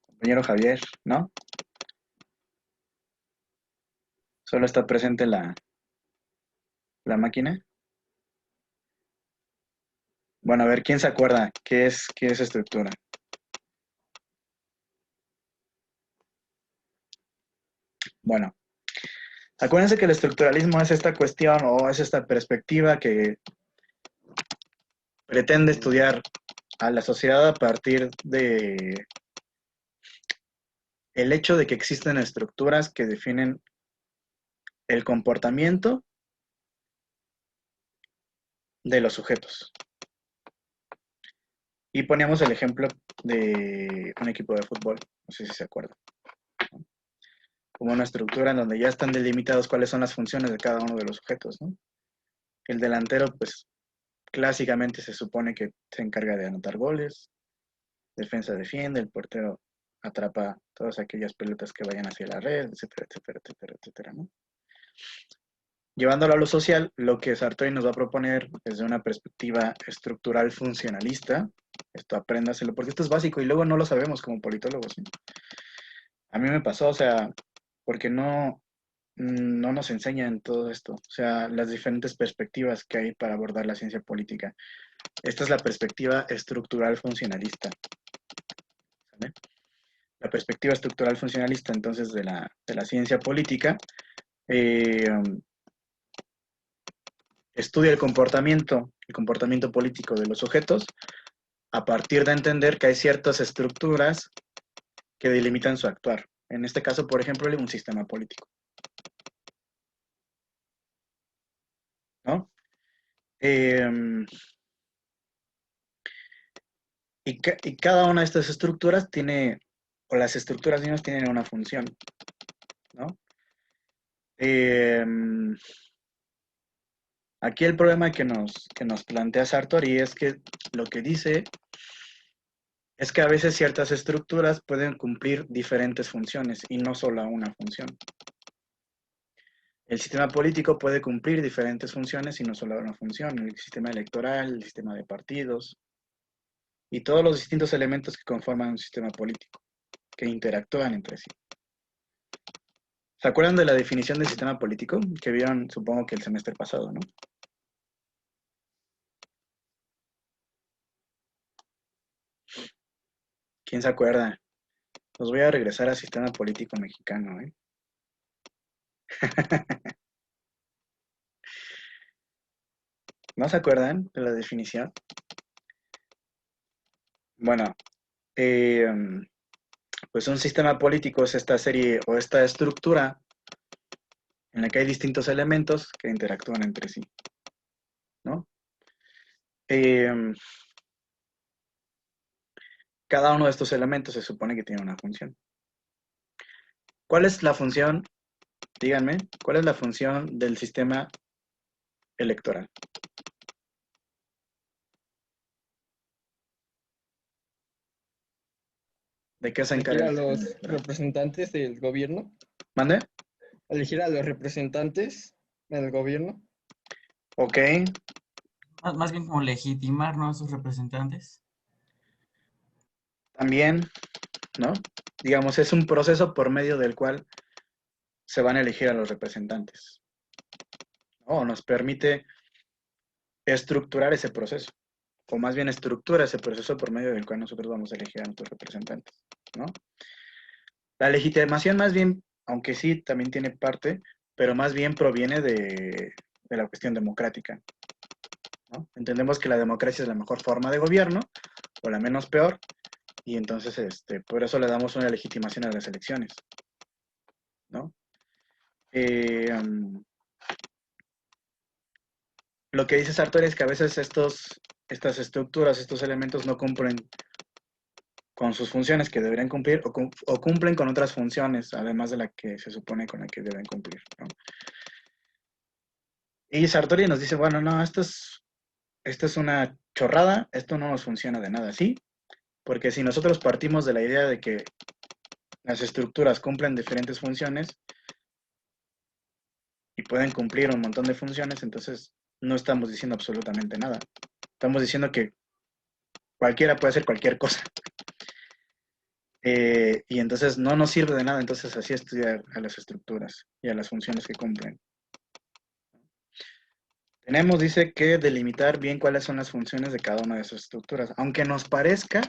Compañero Javier, ¿no? Solo está presente la máquina. Bueno, a ver, ¿quién se acuerda qué es estructura? Bueno, acuérdense que el estructuralismo es esta cuestión o es esta perspectiva que pretende estudiar a la sociedad a partir de el hecho de que existen estructuras que definen el comportamiento de los sujetos. Y poníamos el ejemplo de un equipo de fútbol, no sé si se acuerdan. Como una estructura en donde ya están delimitados cuáles son las funciones de cada uno de los sujetos, ¿no? El delantero, pues, clásicamente se supone que se encarga de anotar goles, defensa defiende, el portero atrapa todas aquellas pelotas que vayan hacia la red, etcétera, etcétera, etcétera, etcétera, ¿no? Llevándolo a lo social, lo que Sartori nos va a proponer desde una perspectiva estructural funcionalista, esto apréndaselo, porque esto es básico y luego no lo sabemos como politólogos, ¿sí? A mí me pasó, o sea, porque no nos enseñan todo esto, o sea, las diferentes perspectivas que hay para abordar la ciencia política. Esta es la perspectiva estructural funcionalista, ¿vale? La perspectiva estructural funcionalista, entonces, de la ciencia política, estudia el comportamiento político de los sujetos a partir de entender que hay ciertas estructuras que delimitan su actuar. En este caso, por ejemplo, un sistema político, ¿no? Y cada una de estas estructuras tiene, o las estructuras mismas tienen una función, ¿no? Aquí el problema que nos plantea Sartori es que lo que dice es que a veces ciertas estructuras pueden cumplir diferentes funciones y no solo una función. El sistema político puede cumplir diferentes funciones y no solo una función. El sistema electoral, el sistema de partidos y todos los distintos elementos que conforman un sistema político, que interactúan entre sí. ¿Se acuerdan de la definición del sistema político que vieron, supongo que el semestre pasado, ¿no? ¿Quién se acuerda? Los voy a regresar al sistema político mexicano, ¿eh? ¿No se acuerdan de la definición? Bueno, pues un sistema político es esta serie o esta estructura en la que hay distintos elementos que interactúan entre sí, ¿no? Cada uno de estos elementos se supone que tiene una función. ¿Cuál es la función? Díganme, ¿cuál es la función del sistema electoral? ¿De qué se Elegir encarga a el sistema los electoral? representantes del gobierno. ¿Mande? Elegir a los representantes del gobierno. Ok, Más bien como legitimar, ¿no? A sus representantes. también, ¿no? Digamos, es un proceso por medio del cual se van a elegir a los representantes. O nos permite estructurar ese proceso. O más bien estructura ese proceso por medio del cual nosotros vamos a elegir a nuestros representantes, ¿no? La legitimación más bien, aunque sí también tiene parte, pero más bien proviene de la cuestión democrática, ¿no? Entendemos que la democracia es la mejor forma de gobierno, o la menos peor, y entonces por eso le damos una legitimación a las elecciones, ¿no? Lo que dice Sartori es que a veces estas estructuras, estos elementos no cumplen con sus funciones que deberían cumplir o cumplen con otras funciones, además de la que se supone con la que deben cumplir, ¿no? Y Sartori nos dice, bueno, no, esto es una chorrada, esto no nos funciona de nada así, porque si nosotros partimos de la idea de que las estructuras cumplen diferentes funciones y pueden cumplir un montón de funciones, entonces no estamos diciendo absolutamente nada. Estamos diciendo que cualquiera puede hacer cualquier cosa. Y entonces no nos sirve de nada entonces así estudiar a las estructuras y a las funciones que cumplen. Tenemos, dice, que delimitar bien cuáles son las funciones de cada una de esas estructuras, aunque nos parezca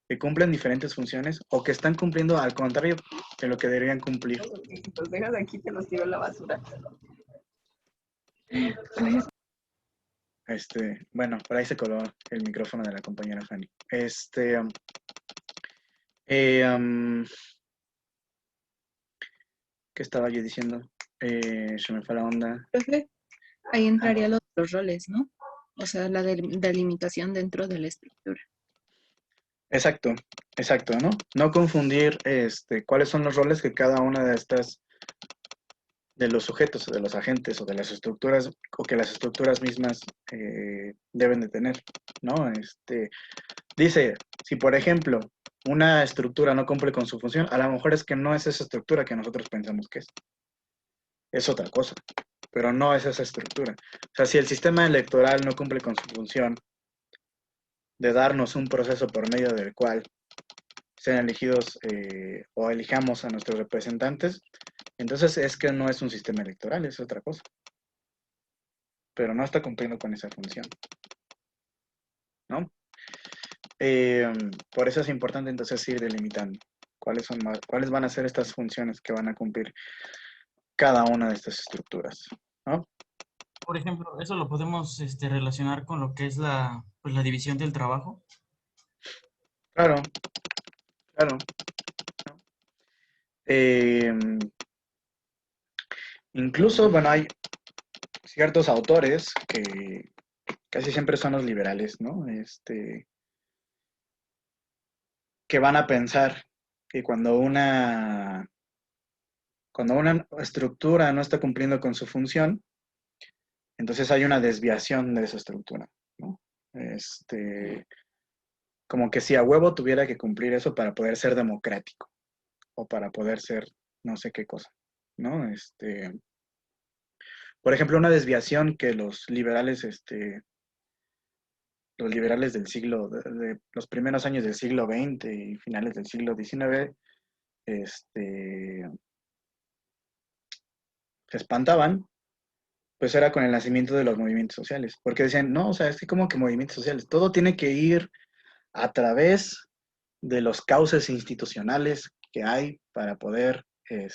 que cumplen diferentes funciones o que están cumpliendo al contrario de lo que deberían cumplir. Si los dejas aquí, te los tiro a la basura. Bueno, por ahí se coló el micrófono de la compañera Fanny. ¿Qué estaba yo diciendo? Se me fue la onda. Profe, ahí entraría los roles, ¿no? O sea, la delimitación dentro de la estructura. Exacto, exacto, ¿no? No confundir cuáles son los roles que cada una de estas, de los sujetos, o de los agentes, o de las estructuras, o que las estructuras mismas deben de tener, ¿no? Dice, si por ejemplo una estructura no cumple con su función, a lo mejor es que no es esa estructura que nosotros pensamos que es otra cosa, pero no es esa estructura. O sea, si el sistema electoral no cumple con su función de darnos un proceso por medio del cual sean elegidos o elijamos a nuestros representantes, entonces es que no es un sistema electoral, es otra cosa. Pero no está cumpliendo con esa función, ¿no? Por eso es importante entonces ir delimitando cuáles van a ser estas funciones que van a cumplir cada una de estas estructuras, ¿no? Por ejemplo, eso lo podemos relacionar con lo que es pues, la división del trabajo. Claro, claro. Incluso, bueno, hay ciertos autores que casi siempre son los liberales, ¿no? Que van a pensar que cuando una estructura no está cumpliendo con su función, entonces hay una desviación de esa estructura, ¿no? Como que si a huevo tuviera que cumplir eso para poder ser democrático o para poder ser no sé qué cosa, ¿no? Por ejemplo, una desviación que los liberales del siglo, de los primeros años del siglo XX y finales del siglo XIX, se espantaban, pues era con el nacimiento de los movimientos sociales, porque decían, no, o sea, es que como que movimientos sociales, todo tiene que ir a través de los cauces institucionales que hay para poder, que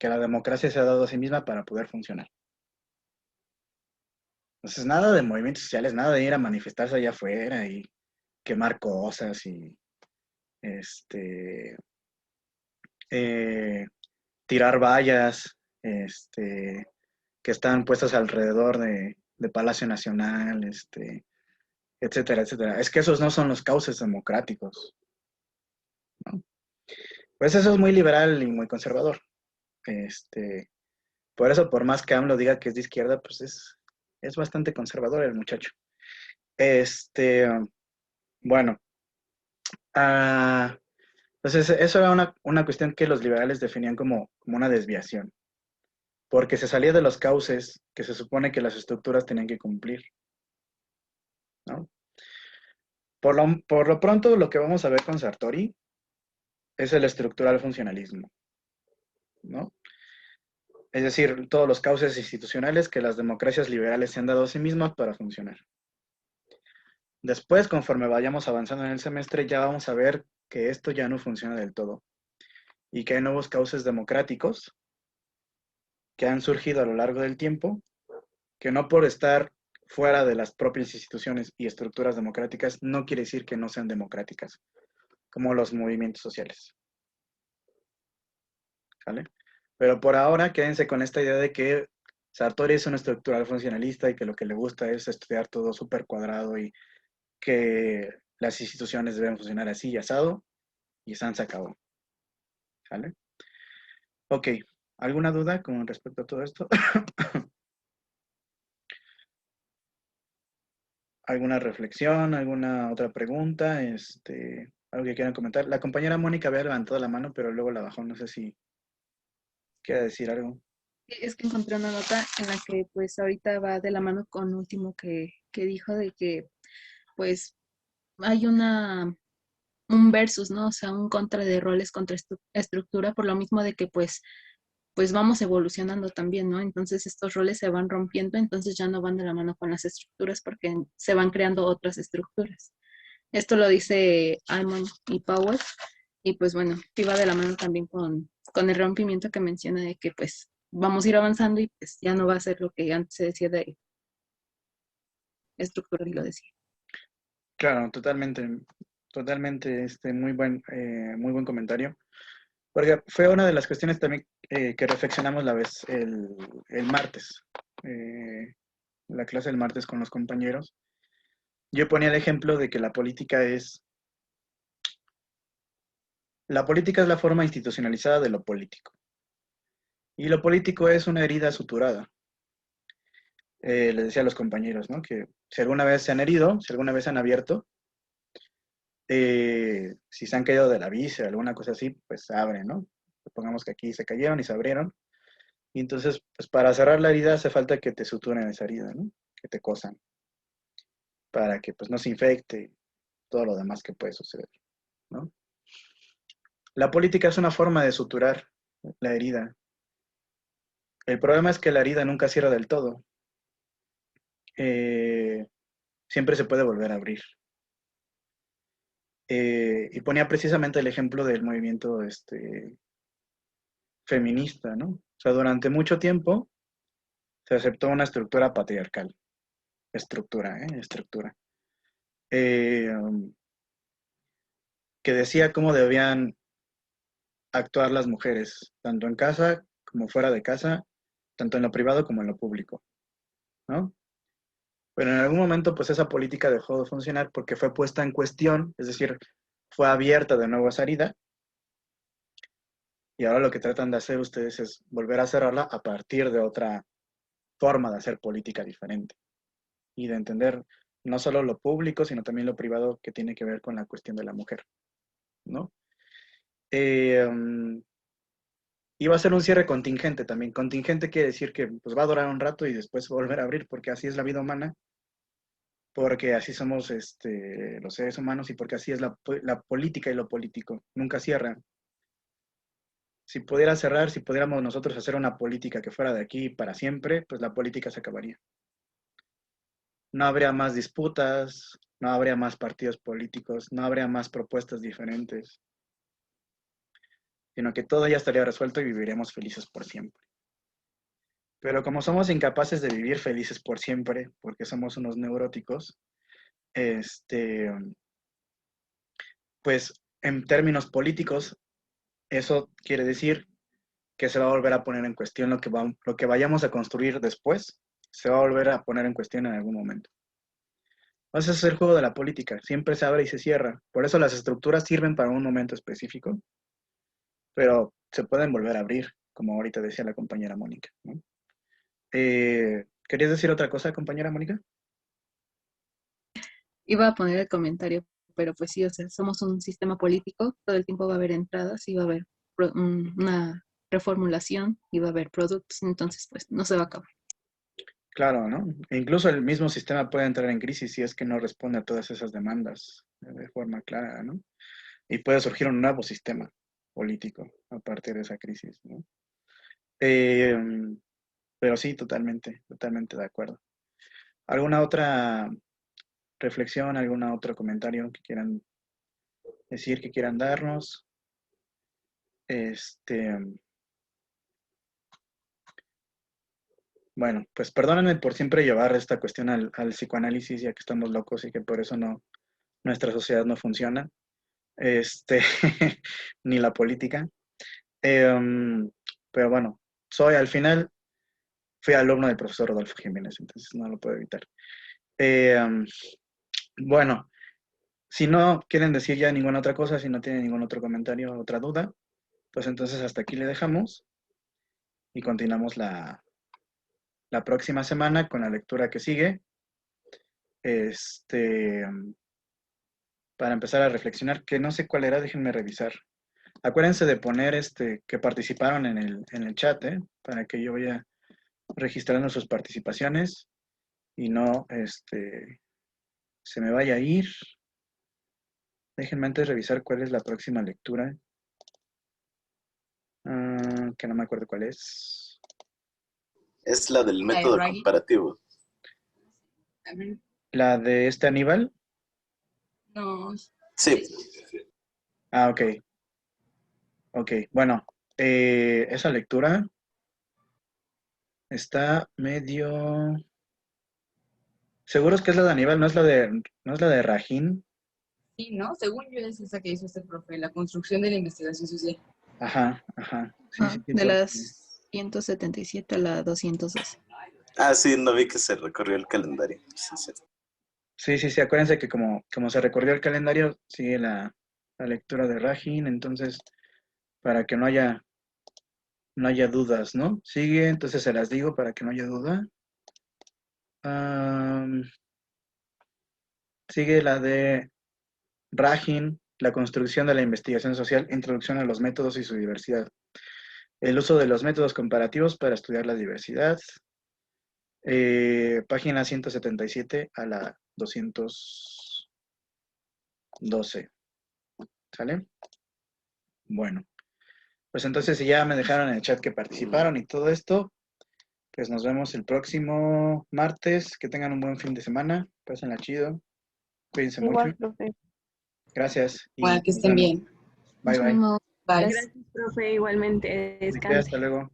la democracia se ha dado a sí misma para poder funcionar. Entonces, nada de movimientos sociales, nada de ir a manifestarse allá afuera y quemar cosas y eh, tirar vallas que están puestas alrededor de Palacio Nacional, etcétera, etcétera. Es que esos no son los cauces democráticos, ¿no? Pues eso es muy liberal y muy conservador. Por eso, por más que AMLO diga que es de izquierda, pues es bastante conservador el muchacho. Bueno, entonces eso era una cuestión que los liberales definían como una desviación, porque se salía de los cauces que se supone que las estructuras tenían que cumplir, ¿no? Por lo pronto, lo que vamos a ver con Sartori es el estructural funcionalismo, ¿no? Es decir, todos los cauces institucionales que las democracias liberales se han dado a sí mismas para funcionar. Después, conforme vayamos avanzando en el semestre, ya vamos a ver que esto ya no funciona del todo y que hay nuevos cauces democráticos que han surgido a lo largo del tiempo, que no por estar fuera de las propias instituciones y estructuras democráticas no quiere decir que no sean democráticas, como los movimientos sociales. ¿Vale? Pero por ahora quédense con esta idea de que Sartori es un estructural funcionalista y que lo que le gusta es estudiar todo súper cuadrado y que las instituciones deben funcionar así y asado, y San se acabó. ¿Vale? Ok, ¿alguna duda con respecto a todo esto? ¿Alguna reflexión? ¿Alguna otra pregunta? ¿Algo que quieran comentar? La compañera Mónica había levantado la mano, pero luego la bajó. No sé si quiere decir algo. Es que encontré una nota en la que pues ahorita va de la mano con lo último que dijo de que pues hay un versus, ¿no? O sea, un contra de roles contra estructura por lo mismo de que pues vamos evolucionando también, ¿no? Entonces estos roles se van rompiendo, entonces ya no van de la mano con las estructuras porque se van creando otras estructuras. Esto lo dice Almond y Powell y pues bueno, sí va de la mano también con el rompimiento que menciona de que pues vamos a ir avanzando y pues ya no va a ser lo que antes se decía de estructura y lo decía. Claro, totalmente, totalmente, muy buen comentario. Porque fue una de las cuestiones también que reflexionamos el martes, la clase del martes con los compañeros. Yo ponía el ejemplo de que la política es la forma institucionalizada de lo político. Y lo político es una herida suturada. Les decía a los compañeros, ¿no? Que si alguna vez se han herido, si alguna vez se han abierto, si se han caído de la bici o alguna cosa así, pues se abren, ¿no? Supongamos que aquí se cayeron y se abrieron. Y entonces, pues para cerrar la herida hace falta que te suturen esa herida, ¿no? Que te cosan. Para que pues no se infecte todo lo demás que puede suceder, ¿no? La política es una forma de suturar la herida. El problema es que la herida nunca cierra del todo. Siempre se puede volver a abrir. Y ponía precisamente el ejemplo del movimiento feminista, ¿no? O sea, durante mucho tiempo se aceptó una estructura patriarcal. Estructura. Que decía cómo debían actuar las mujeres, tanto en casa como fuera de casa, tanto en lo privado como en lo público, ¿no? Pero en algún momento, pues esa política dejó de funcionar porque fue puesta en cuestión, es decir, fue abierta de nuevo esa herida, y ahora lo que tratan de hacer ustedes es volver a cerrarla a partir de otra forma de hacer política diferente y de entender no solo lo público, sino también lo privado que tiene que ver con la cuestión de la mujer, ¿no? Iba a ser un cierre contingente también. Contingente quiere decir que pues, va a durar un rato y después volver a abrir, porque así es la vida humana, porque así somos los seres humanos y porque así es la política y lo político. Nunca cierra. Si pudiera cerrar, si pudiéramos nosotros hacer una política que fuera de aquí para siempre, pues la política se acabaría. No habría más disputas, no habría más partidos políticos, no habría más propuestas diferentes, sino que todo ya estaría resuelto y viviríamos felices por siempre. Pero como somos incapaces de vivir felices por siempre, porque somos unos neuróticos, pues en términos políticos, eso quiere decir que se va a volver a poner en cuestión lo que vayamos a construir después, se va a volver a poner en cuestión en algún momento. Ese es el juego de la política, siempre se abre y se cierra. Por eso las estructuras sirven para un momento específico, pero se pueden volver a abrir, como ahorita decía la compañera Mónica, ¿no? ¿Querías decir otra cosa, compañera Mónica? Iba a poner el comentario, pero pues sí, o sea, somos un sistema político, todo el tiempo va a haber entradas y va a haber una reformulación y va a haber productos, entonces pues no se va a acabar. Claro, ¿no? E incluso el mismo sistema puede entrar en crisis si es que no responde a todas esas demandas de forma clara, ¿no? Y puede surgir un nuevo sistema político a partir de esa crisis, ¿no? Pero sí, totalmente de acuerdo. ¿Alguna otra reflexión, algún otro comentario que quieran decir, que quieran darnos? Bueno, pues perdónenme por siempre llevar esta cuestión al psicoanálisis, ya que estamos locos y que por eso nuestra sociedad no funciona, ni la política. Pero bueno, al final, fui alumno del profesor Rodolfo Jiménez, entonces no lo puedo evitar. Bueno, si no quieren decir ya ninguna otra cosa, si no tienen ningún otro comentario, otra duda, pues entonces hasta aquí le dejamos y continuamos la próxima semana con la lectura que sigue. Para empezar a reflexionar, que no sé cuál era, déjenme revisar. Acuérdense de poner que participaron en el chat, para que yo vaya registrando sus participaciones y no se me vaya a ir. Déjenme antes revisar cuál es la próxima lectura. Que no me acuerdo cuál es. Es la del método comparativo. ¿La de Aníbal? No. Sí. Ok. Ok, bueno, esa lectura está medio... ¿Seguros que es la de Aníbal? ¿No es la de Rajín? Sí, ¿no? Según yo es esa que hizo este profe, la construcción de la investigación social. Ajá. Sí, de las 177 a la 212. Ah, sí, no vi que se recorrió el calendario. Sí, acuérdense que como se recorrió el calendario, sigue la lectura de Rajín, entonces, para que no haya dudas, ¿no? Sigue, entonces se las digo para que no haya duda. Sigue la de Rajín, la construcción de la investigación social, introducción a los métodos y su diversidad. El uso de los métodos comparativos para estudiar la diversidad. Página 177 a la 212. ¿Sale? Bueno. Pues entonces, si ya me dejaron en el chat que participaron y todo esto, pues nos vemos el próximo martes. Que tengan un buen fin de semana. Pásenla chido. Cuídense mucho. Profe. Gracias. Bueno, que estén bien. Bye. Bye. Gracias, profe, igualmente. Descanse. Hasta luego.